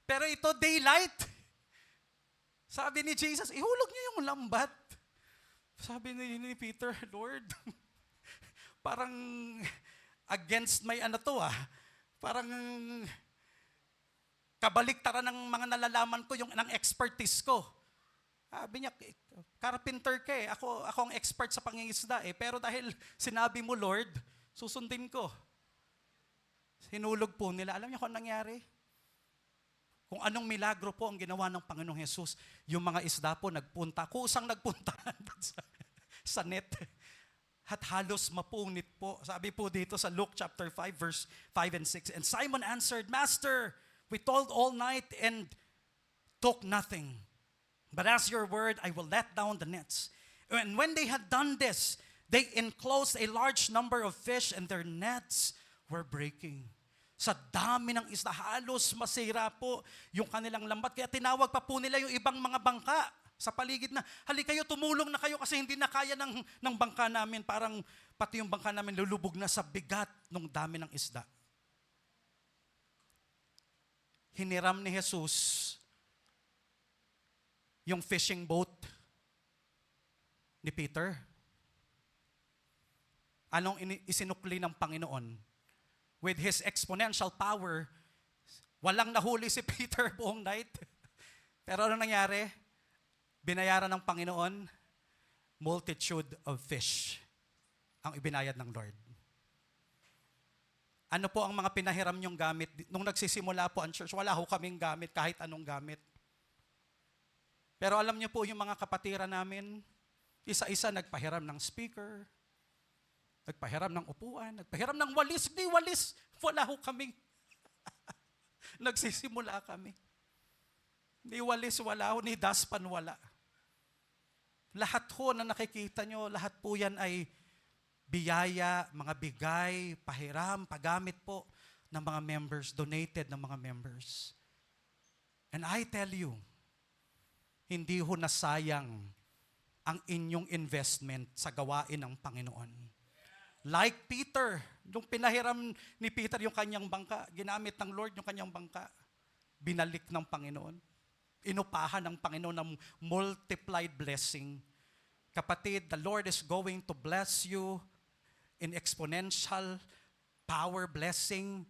Pero ito, daylight. Sabi ni Jesus, ihulog niyo yung lambat. Sabi ni Peter, Lord, parang against my parang kabaliktaran ng mga nalalaman ko, ng expertise ko. Sabi niya, carpenter ka eh. Ako ang expert sa pangingisda eh. Pero dahil sinabi mo, Lord, susundin ko. Hinulog po nila. Alam niyo kung nangyari? Kung anong milagro po ang ginawa ng Panginoong Jesus, yung mga isda po nagpunta, kusang nagpunta sa net. At halos mapunit po. Sabi po dito sa Luke chapter 5, verse 5 and 6. And Simon answered, Master, we toiled all night and took nothing. But as your word, I will let down the nets. And when they had done this, they enclosed a large number of fish and their nets were breaking. Sa dami ng isda, halos masira po yung kanilang lambat. Kaya tinawag pa po nila yung ibang mga bangka sa paligid na, halika kayo, tumulong na kayo kasi hindi na kaya ng bangka namin. Parang pati yung bangka namin lulubog na sa bigat ng dami ng isda. Hiniram ni Jesus yung fishing boat ni Peter. Anong isinukli ng Panginoon? With His exponential power, walang nahuli si Peter buong night. Pero ano nangyari? Binayaran ng Panginoon, multitude of fish ang ibinayad ng Lord. Ano po ang mga pinahiram niyong gamit? Nung nagsisimula po ang church, wala ho kaming gamit, kahit anong gamit. Pero alam niyo po yung mga kapatiran namin, isa-isa nagpahiram ng speaker, nagpahiram ng upuan, nagpahiram ng walis. Hindi walis, wala ho kaming. Nagsisimula kami. Ni walis wala ho, ni daspan wala. Lahat ho na nakikita nyo, lahat po yan ay biyaya, mga bigay, pahiram, paggamit po ng mga members, donated ng mga members. And I tell you, hindi ho nasayang ang inyong investment sa gawain ng Panginoon. Like Peter, yung pinahiram ni Peter yung kanyang bangka, ginamit ng Lord yung kanyang bangka, binalik ng Panginoon. Inupahan ng Panginoon ng multiplied blessing. Kapatid, the Lord is going to bless you in exponential power blessing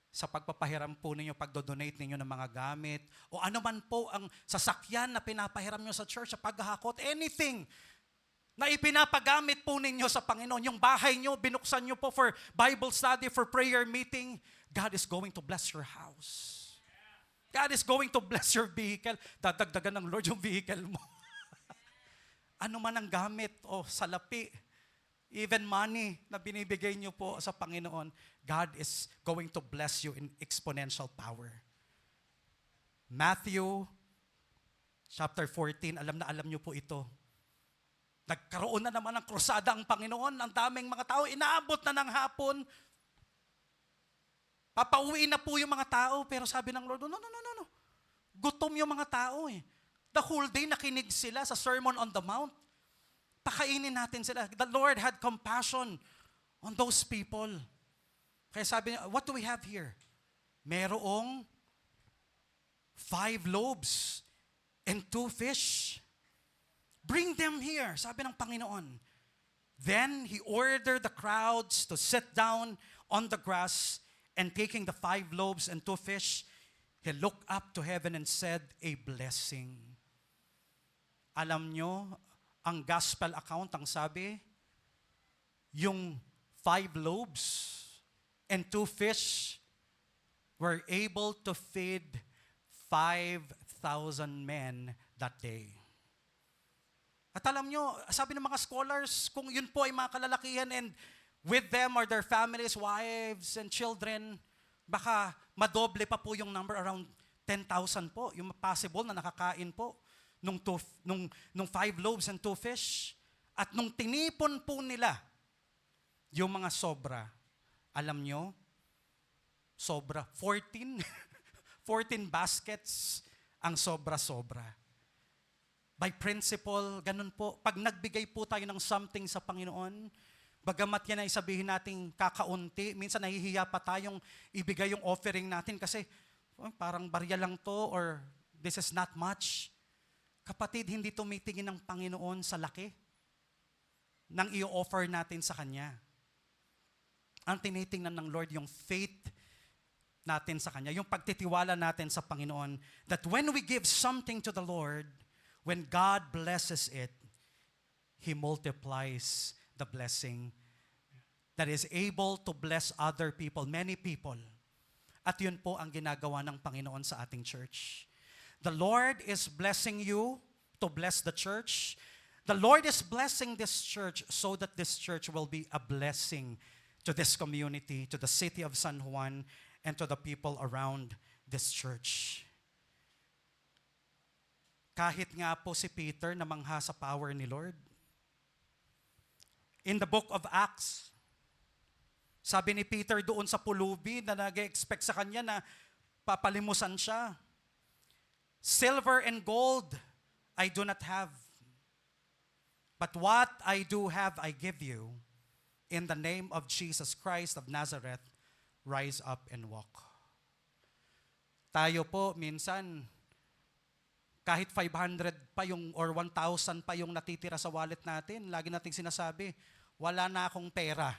sa pagpapahiram po ninyo, pagdodonate ninyo ng mga gamit, o ano man po ang sasakyan na pinapahiram nyo sa church, sa paghahakot, anything na ipinapagamit po ninyo sa Panginoon. Yung bahay nyo, binuksan nyo po for Bible study, for prayer meeting, God is going to bless your house. God is going to bless your vehicle. Dadagdagan ng Lord yung vehicle mo. Ano man ang gamit o salapi, even money na binibigay nyo po sa Panginoon, God is going to bless you in exponential power. Matthew chapter 14, alam nyo po ito. Nagkaroon na naman ng krusada ang Panginoon, ang daming mga tao, inaabot na ng hapon. Papauwiin na po yung mga tao, pero sabi ng Lord, no. Gutom yung mga tao eh. The whole day nakinig sila sa Sermon on the Mount. Pakainin natin sila. The Lord had compassion on those people. Kaya sabi niya, what do we have here? Merong 5 loaves and 2 fish. Bring them here, sabi ng Panginoon. Then He ordered the crowds to sit down on the grass, And taking the 5 loaves and 2 fish, he looked up to heaven and said, a blessing. Alam nyo, ang gospel account, ang sabi, yung 5 loaves and 2 fish were able to feed 5,000 men that day. At alam nyo, sabi ng mga scholars, kung yun po ay mga kalalakihan and with them are their families, wives, and children, baka madoble pa po yung number, around 10,000 po, yung possible na nakakain po nung 5 loaves and 2 fish. At nung tinipon po nila yung mga sobra, alam nyo, sobra, 14 baskets ang sobra-sobra. By principle, ganun po, pag nagbigay po tayo ng something sa Panginoon, bagamat yan ay sabihin nating kakaunti, minsan nahihiya pa tayong ibigay yung offering natin kasi parang barya lang to or this is not much. Kapatid, hindi tumitingin ng Panginoon sa laki nang i-offer natin sa Kanya. Ang tinitingnan ng Lord yung faith natin sa Kanya, yung pagtitiwala natin sa Panginoon, that when we give something to the Lord, when God blesses it, He multiplies the blessing that is able to bless other people, many people. At yun po ang ginagawa ng Panginoon sa ating church. The Lord is blessing you to bless the church. The Lord is blessing this church so that this church will be a blessing to this community, to the city of San Juan, and to the people around this church. Kahit nga po si Peter namangha sa power ni Lord. In the book of Acts, sabi ni Peter doon sa pulubi na nag-expect sa kanya na papalimusan siya. Silver and gold I do not have, but what I do have I give you. In the name of Jesus Christ of Nazareth, rise up and walk. Tayo po minsan, kahit 500 pa yung or 1,000 pa yung natitira sa wallet natin, lagi nating sinasabi, wala na akong pera.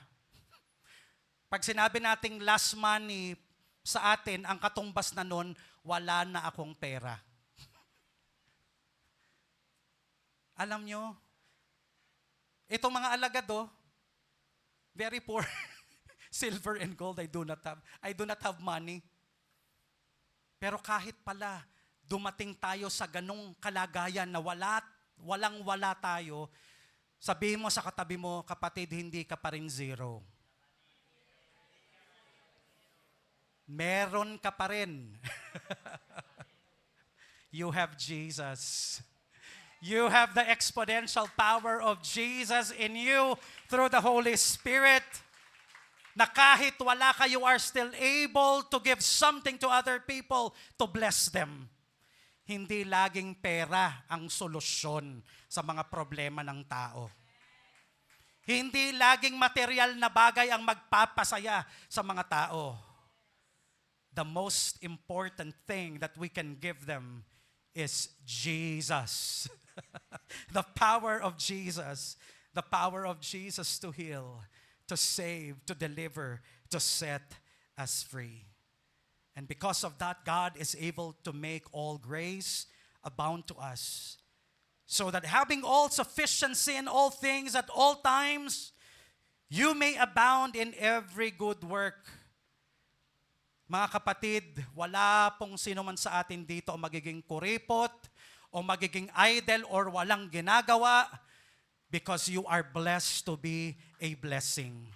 Pag sinabi nating last money sa atin, ang katumbas na nun, wala na akong pera. Alam nyo, itong mga alagad, very poor. Silver and gold I do not have. I do not have money. Pero kahit pala, dumating tayo sa ganong kalagayan na walang-wala tayo, sabihin mo sa katabi mo, kapatid, hindi ka pa rin zero. Meron ka pa rin. You have Jesus. You have the exponential power of Jesus in you through the Holy Spirit. Na kahit wala ka, you are still able to give something to other people to bless them. Hindi laging pera ang solusyon sa mga problema ng tao. Hindi laging material na bagay ang magpapasaya sa mga tao. The most important thing that we can give them is Jesus. The power of Jesus. The power of Jesus to heal, to save, to deliver, to set us free. And because of that, God is able to make all grace abound to us, so that having all sufficiency in all things at all times, you may abound in every good work. Mga kapatid, wala pong sino man sa atin dito o magiging kuripot, o magiging idle, or walang ginagawa, because you are blessed to be a blessing.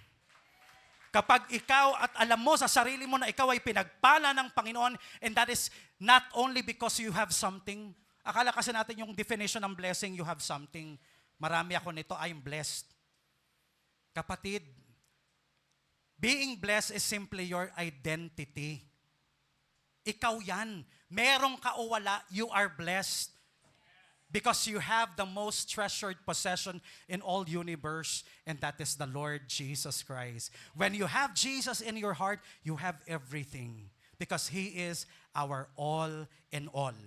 Kapag ikaw at alam mo sa sarili mo na ikaw ay pinagpala ng Panginoon, and that is not only because you have something. Akala kasi natin yung definition ng blessing, you have something. Marami ako nito, I am blessed. Kapatid, being blessed is simply your identity. Ikaw yan. Merong ka o wala, you are blessed. Because you have the most treasured possession in all universe, and that is the Lord Jesus Christ. When you have Jesus in your heart, you have everything. Because He is our all in all.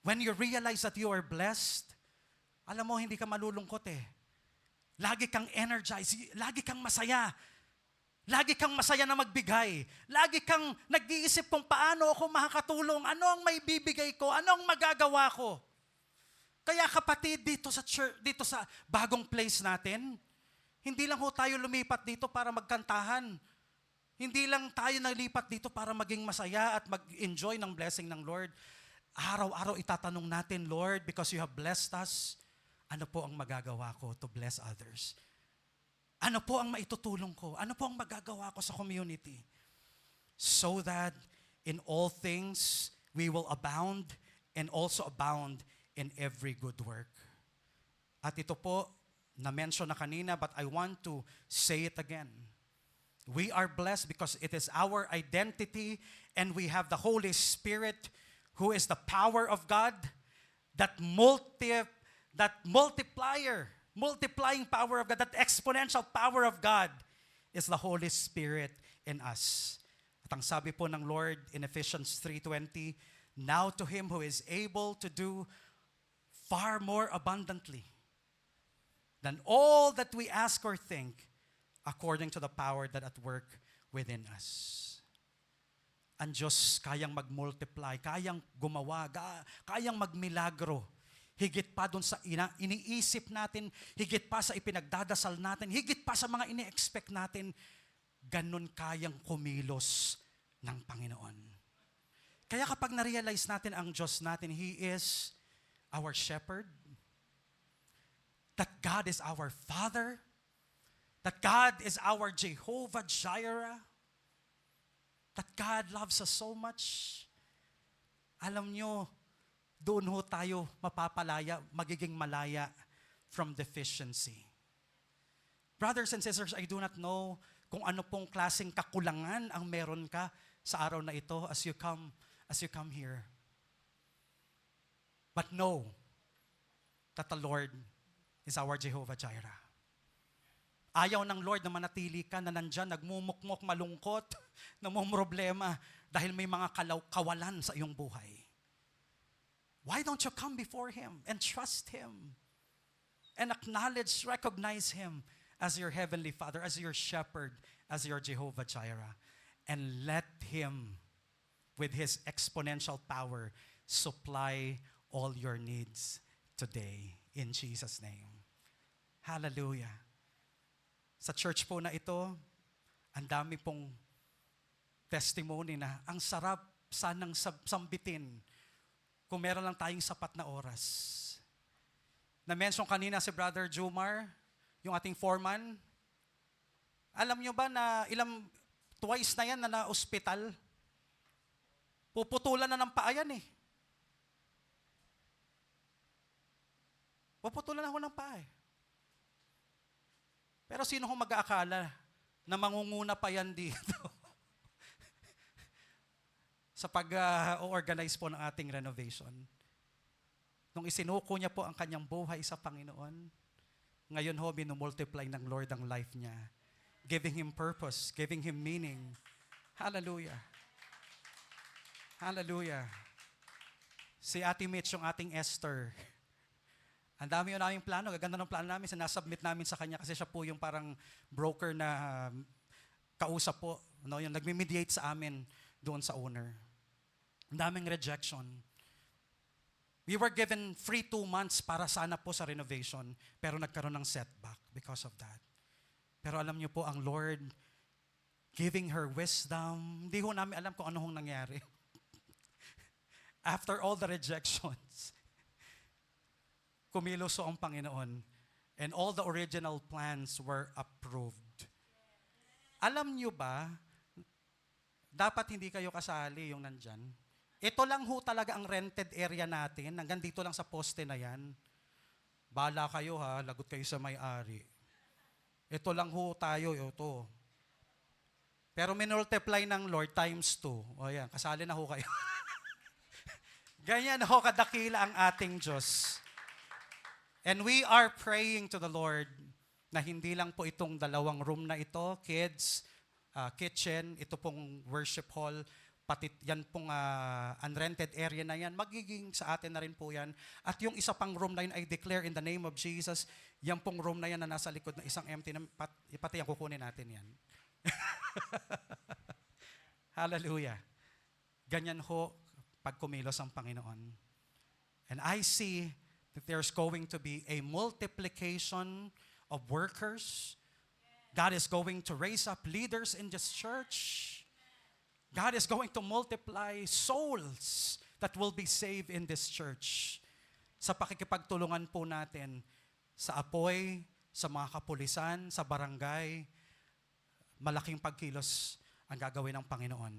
When you realize that you are blessed, alam mo, hindi ka malulungkot eh. Lagi kang energized, lagi kang masaya. Lagi kang masaya na magbigay. Lagi kang nag-iisip kung paano ako makakatulong. Ano ang may bibigay ko? Ano ang magagawa ko? Kaya kapatid, dito sa church, dito sa bagong place natin, hindi lang ho tayo lumipat dito para magkantahan. Hindi lang tayo nalipat dito para maging masaya at mag-enjoy ng blessing ng Lord. Araw-araw itatanong natin, Lord, because you have blessed us, ano po ang magagawa ko to bless others? Ano po ang maitutulong ko? Ano po ang magagawa ko sa community? So that in all things, we will abound and also abound in every good work. At ito po, na-mention na kanina, but I want to say it again. We are blessed because it is our identity and we have the Holy Spirit who is the power of God, that multiplying power of God, that exponential power of God is the Holy Spirit in us. At ang sabi po ng Lord in Ephesians 3:20, now to Him who is able to do far more abundantly than all that we ask or think, according to the power that at work within us. Ang Diyos kayang mag-multiply, kayang gumawa, kayang magmilagro. Higit pa dun sa iniisip natin, higit pa sa ipinagdadasal natin, higit pa sa mga ini-expect natin, ganun kayang kumilos ng Panginoon. Kaya kapag na-realize natin ang Diyos natin, He is our shepherd, that God is our Father, that God is our Jehovah Jireh, that God loves us so much. Alam nyo, doon ho tayo mapapalaya, magiging malaya from deficiency. Brothers and sisters, I do not know kung ano pong klaseng kakulangan ang meron ka sa araw na ito as you come here. But know that the Lord is our Jehovah Jireh. Ayaw ng Lord na manatili ka na nandyan, nagmumukmok, malungkot, namumroblema dahil may mga kawalan sa iyong buhay. Why don't you come before Him and trust Him and acknowledge, recognize Him as your Heavenly Father, as your shepherd, as your Jehovah Jireh, and let Him, with His exponential power, supply all your needs today in Jesus' name. Hallelujah. Sa church po na ito, ang dami pong testimony na ang sarap sanang sambitin kung meron lang tayong sapat na oras. Na-mention kanina si Brother Jumar, yung ating foreman. Alam nyo ba na twice na yan na na-hospital? Puputulan na ng paa yan eh. Puputulan na ako ng paa eh. Pero sino kung mag-aakala na mangunguna pa yan dito sa pag-organize po ng ating renovation? Nung isinuko niya po ang kanyang buhay sa Panginoon, ngayon ho, minumultiply ng Lord ang life niya, giving him purpose, giving him meaning. Hallelujah. Hallelujah. Si Ate Mitch, yung ating Esther, ang dami yun naming plano. Gaganda ng plano namin. Sinasubmit namin sa kanya kasi siya po yung parang broker na kausap po. No? Yung nagme-mediate sa amin doon sa owner. Ang daming rejection. We were given free 2 months para sana po sa renovation, pero nagkaroon ng setback because of that. Pero alam niyo po, ang Lord, giving her wisdom, hindi ho namin alam kung ano hong nangyari. After all the rejections, kumilos ang Panginoon, and all the original plans were approved. Alam niyo ba, dapat hindi kayo kasali yung nandyan. Ito lang ho talaga ang rented area natin, hanggang dito lang sa poste na yan. Bala kayo ha, lagot kayo sa may-ari. Ito lang ho tayo, ito. Pero minultiply ng Lord times 2. O yan, kasali na ho kayo. Ganyan ho kadakila ang ating Diyos. And we are praying to the Lord na hindi lang po itong 2 room na ito, kids, kitchen, ito pong worship hall, pati yan pong unrented area na yan, magiging sa atin na rin po yan. At yung isa pang room na yun, I declare in the name of Jesus, yan pong room na yan na nasa likod na isang empty, pati yan kukunin natin yan. Hallelujah. Ganyan ho pag kumilos ang Panginoon. And I see that there's going to be a multiplication of workers. God is going to raise up leaders in this church. God is going to multiply souls that will be saved in this church. Sa pakikipagtulungan po natin sa apoy, sa mga kapulisan, sa barangay, malaking pagkilos ang gagawin ng Panginoon.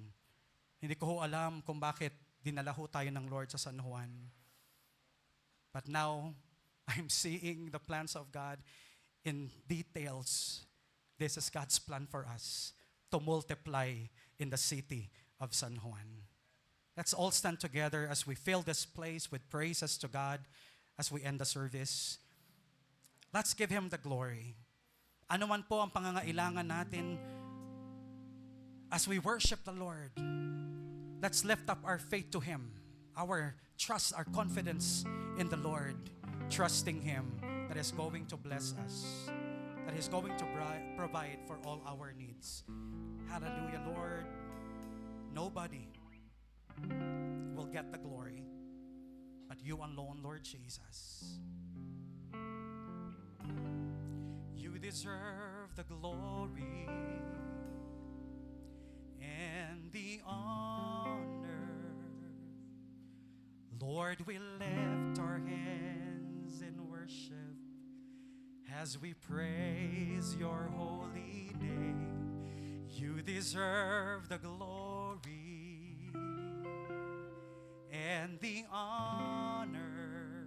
Hindi ko ho alam kung bakit dinala ho tayo ng Lord sa San Juan. But now, I'm seeing the plans of God in details. This is God's plan for us to multiply in the city of San Juan. Let's all stand together as we fill this place with praises to God as we end the service. Let's give Him the glory. Ano man po ang pangangailangan natin as we worship the Lord, let's lift up our faith to Him, our trust, our confidence in the Lord, trusting Him that is going to bless us, that He's going to provide for all our needs. Hallelujah, Lord. Nobody will get the glory but You alone, Lord Jesus. You deserve the glory and the honor. Lord, we lift our hands in worship as we praise Your holy name. You deserve the glory and the honor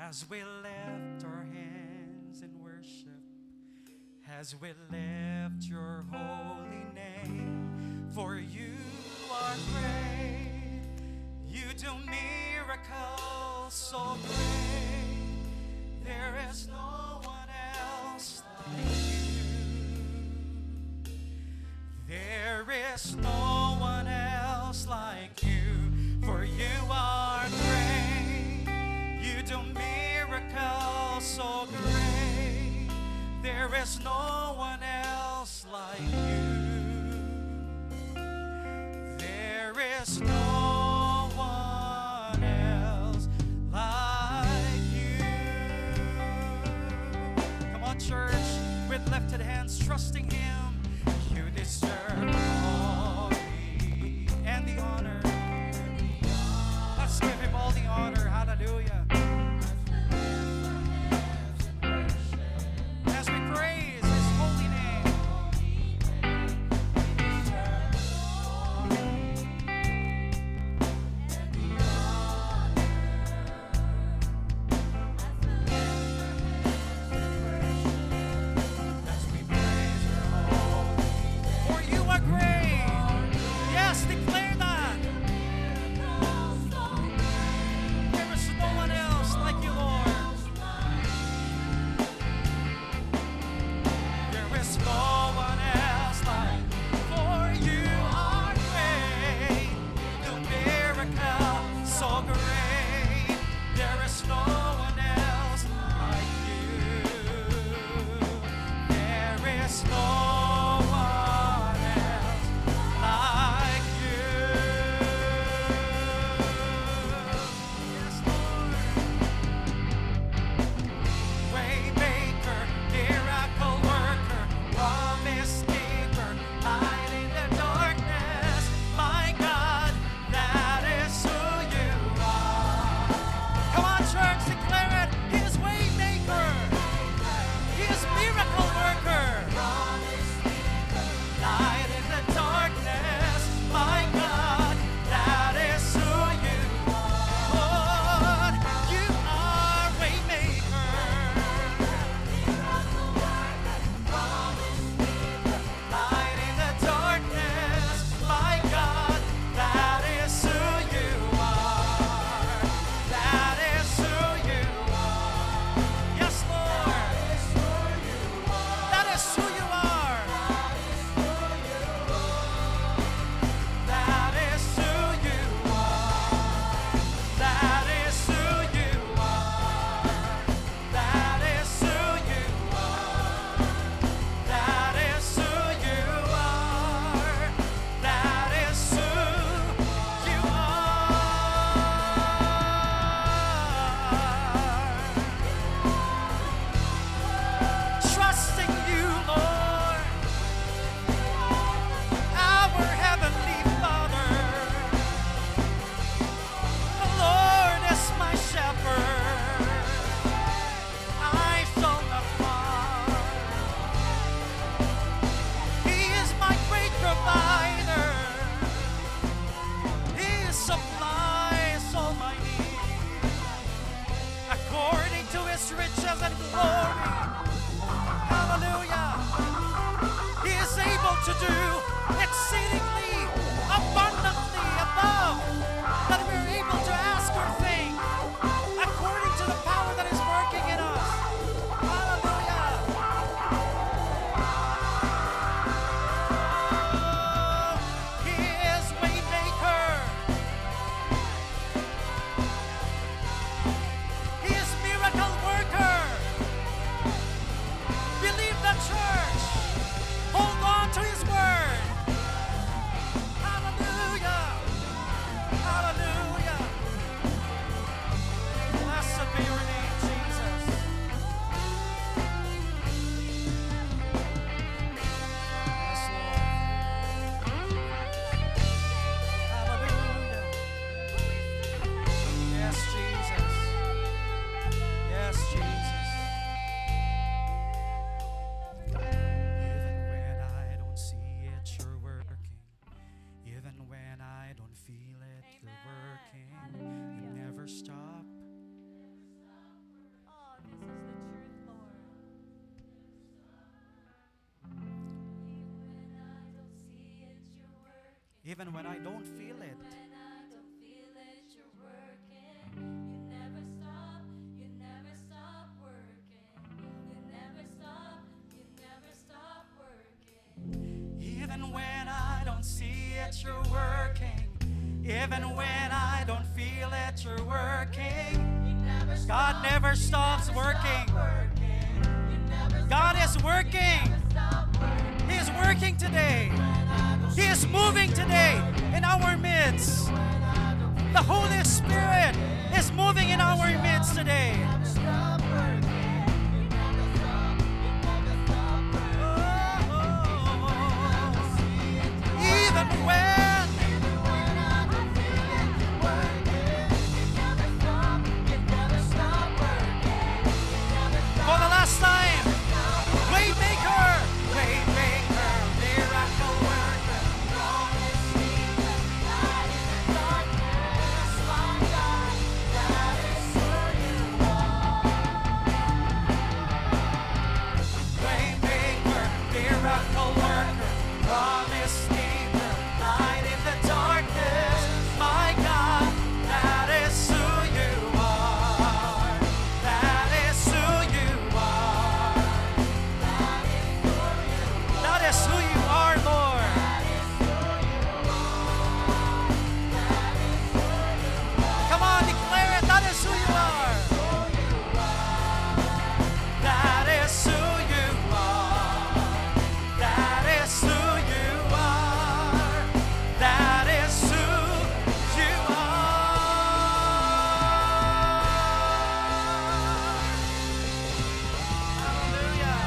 as we lift our hands in worship, as we lift Your holy name. For You are great, You do miracles so great. There is no one else like You. There is no one else like You. For You are great, You do miracles so great. There is no one else like You. There is no one else like You. Come on, church, with lifted hands, trusting Him. You deserve glory and the honor. Let's give Him all the honor. Hallelujah. As we praise His holy name. As we praise Your holy Even when I don't feel it. When I don't feel it, you're working. You never stop, you never stop working. You never stop, you never stop working. Even when I don't see it, you're working. Even when I don't feel it, you're working. You never stop, God never stops working. working. You never God is working. stop working. He is working today. He is moving today in our midst. The Holy Spirit is moving in our midst today. Stop working. You never stop, you never stop working. Even when Even when I don't feel it, you're working. You never stop, you never stop working. You never stop. for the last time, Waymaker, Waymaker, miracle worker. Waymaker, miracle worker, promise keeper, light in the darkness. My God, that is who you are. That is who you are. That is who you are, Lord. Come on, declare it. That is who you are. That is who you are. That is who you are. That is who you are. Hallelujah.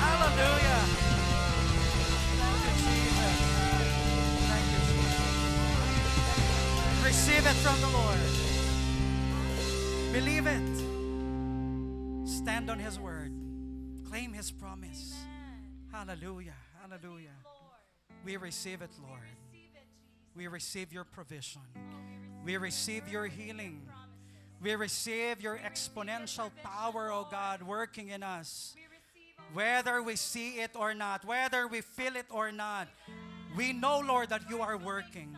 Hallelujah. Thank you, Jesus. Thank you, Jesus. Receive it from the Lord. Believe it. Stand on His word. Claim His promise. Hallelujah. Hallelujah. We receive it, Lord. We receive your provision. We receive your healing. We receive your exponential power, oh God, working in us. Whether we see it or not, whether we feel it or not, we know, Lord, that you are working.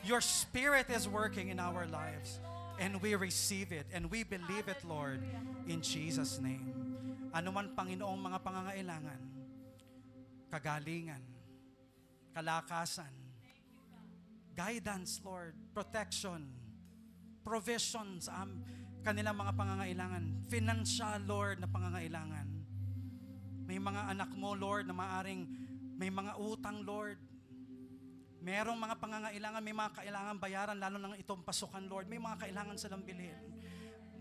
Your Spirit is working in our lives. And we receive it and we believe it, Lord, in Jesus' name. Ano man, Panginoong, mga pangangailangan, kagalingan, kalakasan, guidance, Lord, protection, provision sa kanilang mga pangangailangan, financial, Lord, na pangangailangan. May mga anak mo, Lord, na maaring may mga utang, Lord. Merong mga pangangailangan, may mga kailangan bayaran, lalo na itong pasukan, Lord. May mga kailangan silang bilhin.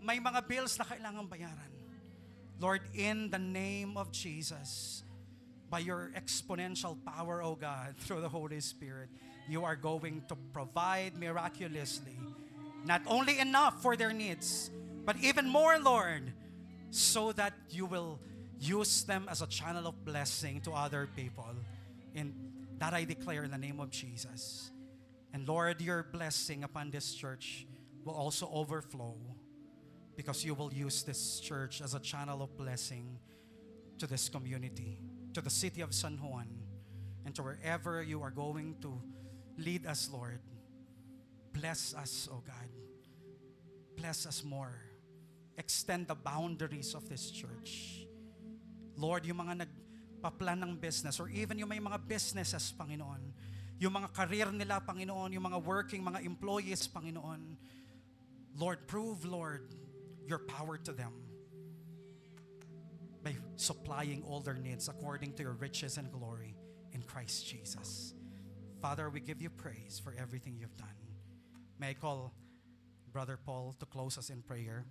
May mga bills na kailangan bayaran. Lord, in the name of Jesus, by your exponential power, O God, through the Holy Spirit, you are going to provide miraculously, not only enough for their needs, but even more, Lord, so that you will use them as a channel of blessing to other people. And that I declare in the name of Jesus. And Lord, your blessing upon this church will also overflow, because you will use this church as a channel of blessing to this community, to the city of San Juan, and to wherever you are going to lead us, Lord. Bless us, oh God. Bless us more. Extend the boundaries of this church. Lord, yung mga nagpaplan ng business, or even yung may mga businesses, Panginoon, yung mga career nila, Panginoon, yung mga working, mga employees, Panginoon, Lord, prove, Lord, your power to them by supplying all their needs according to your riches and glory in Christ Jesus. Father, we give you praise for everything you've done. May I call Brother Paul to close us in prayer,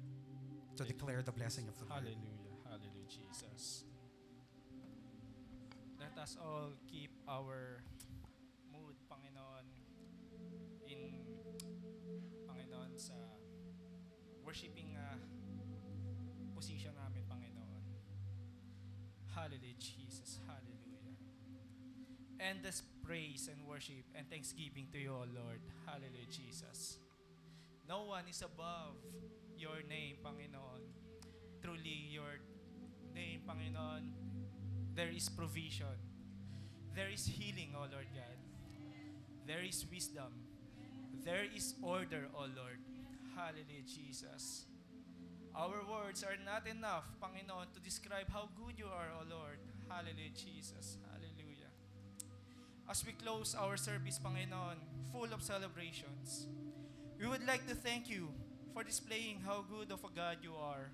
to declare the blessing of the Lord. Hallelujah. Hallelujah, Jesus. Let us all keep our mood, Panginoon, in Panginoon sa worshiping position namin, Panginoon. Hallelujah, Jesus. Hallelujah. Endless praise and worship and thanksgiving to you, O Lord. Hallelujah, Jesus. No one is above your name, Panginoon. Truly, your name, Panginoon, there is provision. There is healing, O Lord God. there is wisdom. There is order, O Lord. Hallelujah, Jesus. Our words are not enough, Panginoon, to describe how good you are, O Lord. Hallelujah, Jesus. Hallelujah. As we close our service, Panginoon, full of celebrations, we would like to thank you for displaying how good of a God you are.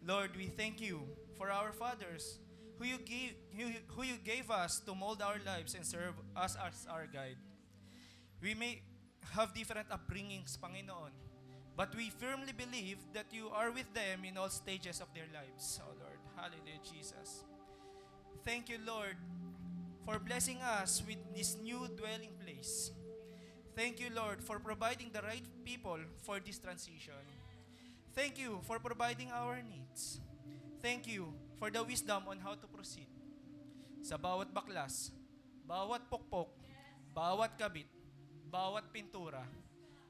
Lord, we thank you for our fathers who you gave us to mold our lives and serve us as our guide. We may have different upbringings, Panginoon, but we firmly believe that you are with them in all stages of their lives, O Lord. Hallelujah, Jesus. Thank you, Lord, for blessing us with this new dwelling place. Thank you, Lord, for providing the right people for this transition. Thank you for providing our needs. Thank you for the wisdom on how to proceed. Sa bawat baklas, bawat pokpok, bawat kabit, bawat pintura,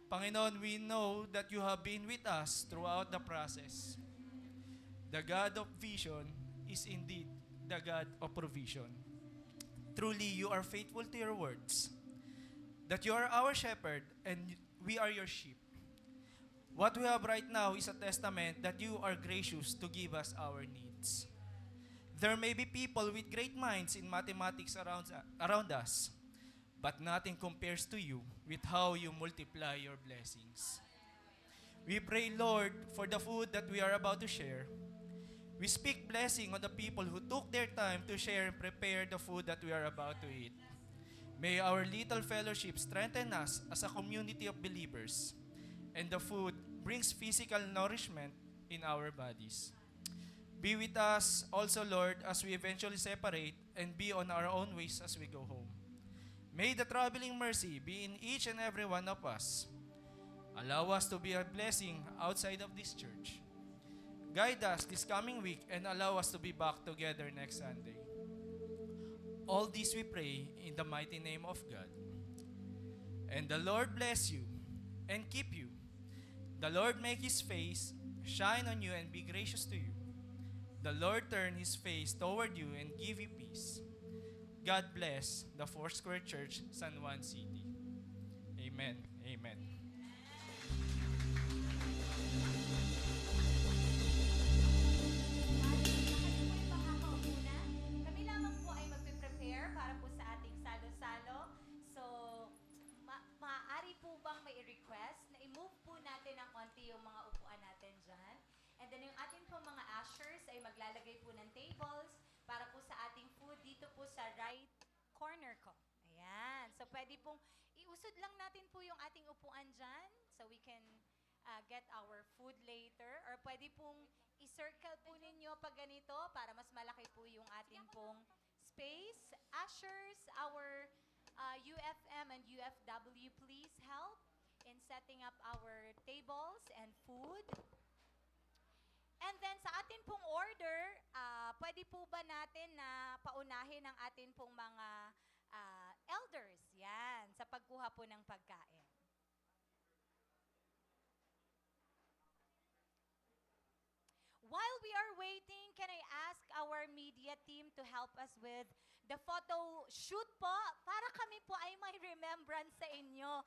Panginoon, we know that you have been with us throughout the process. The God of vision is indeed the God of provision. Truly, you are faithful to your words, that you are our shepherd and we are your sheep. What we have right now is a testament that you are gracious to give us our needs. There may be people with great minds in mathematics around us, but nothing compares to you with how you multiply your blessings. We pray, Lord, for the food that we are about to share. We speak blessing on the people who took their time to share and prepare the food that we are about to eat. May our little fellowship strengthen us as a community of believers, and the food brings physical nourishment in our bodies. Be with us also, Lord, as we eventually separate and be on our own ways as we go home. May the traveling mercy be in each and every one of us. Allow us to be a blessing outside of this church. Guide us this coming week and allow us to be back together next Sunday. All this we pray in the mighty name of God. And the Lord bless you and keep you. The Lord make His face shine on you and be gracious to you. The Lord turn His face toward you and give you peace. God bless the Foursquare Church, San Juan City. Amen. Amen. Kami lamang po ay magpe-prepare para po sa ating salo-salo. So, maaari po bang may request na i-move po natin ng konti yung mga upuan natin dyan? And then yung ating po mga ushers ay maglalagay po ng tables para po sa ating food dito po sa right corner ko. Ayan. So, pwede pong iusod lang natin po yung ating upuan dyan so we can get our food later. Or pwede pong i-circle po ninyo pag ganito para mas malaki po yung ating pong space. Ushers, our UFM and UFW, please help in setting up our tables and food. And then sa atin pong order, pwede po ba natin na paunahin ang atin pong mga elders, yan, sa pagkuha po ng pagkain. While we are waiting, can I ask our media team to help us with the photo shoot po para kami po ay may remembrance sa inyo.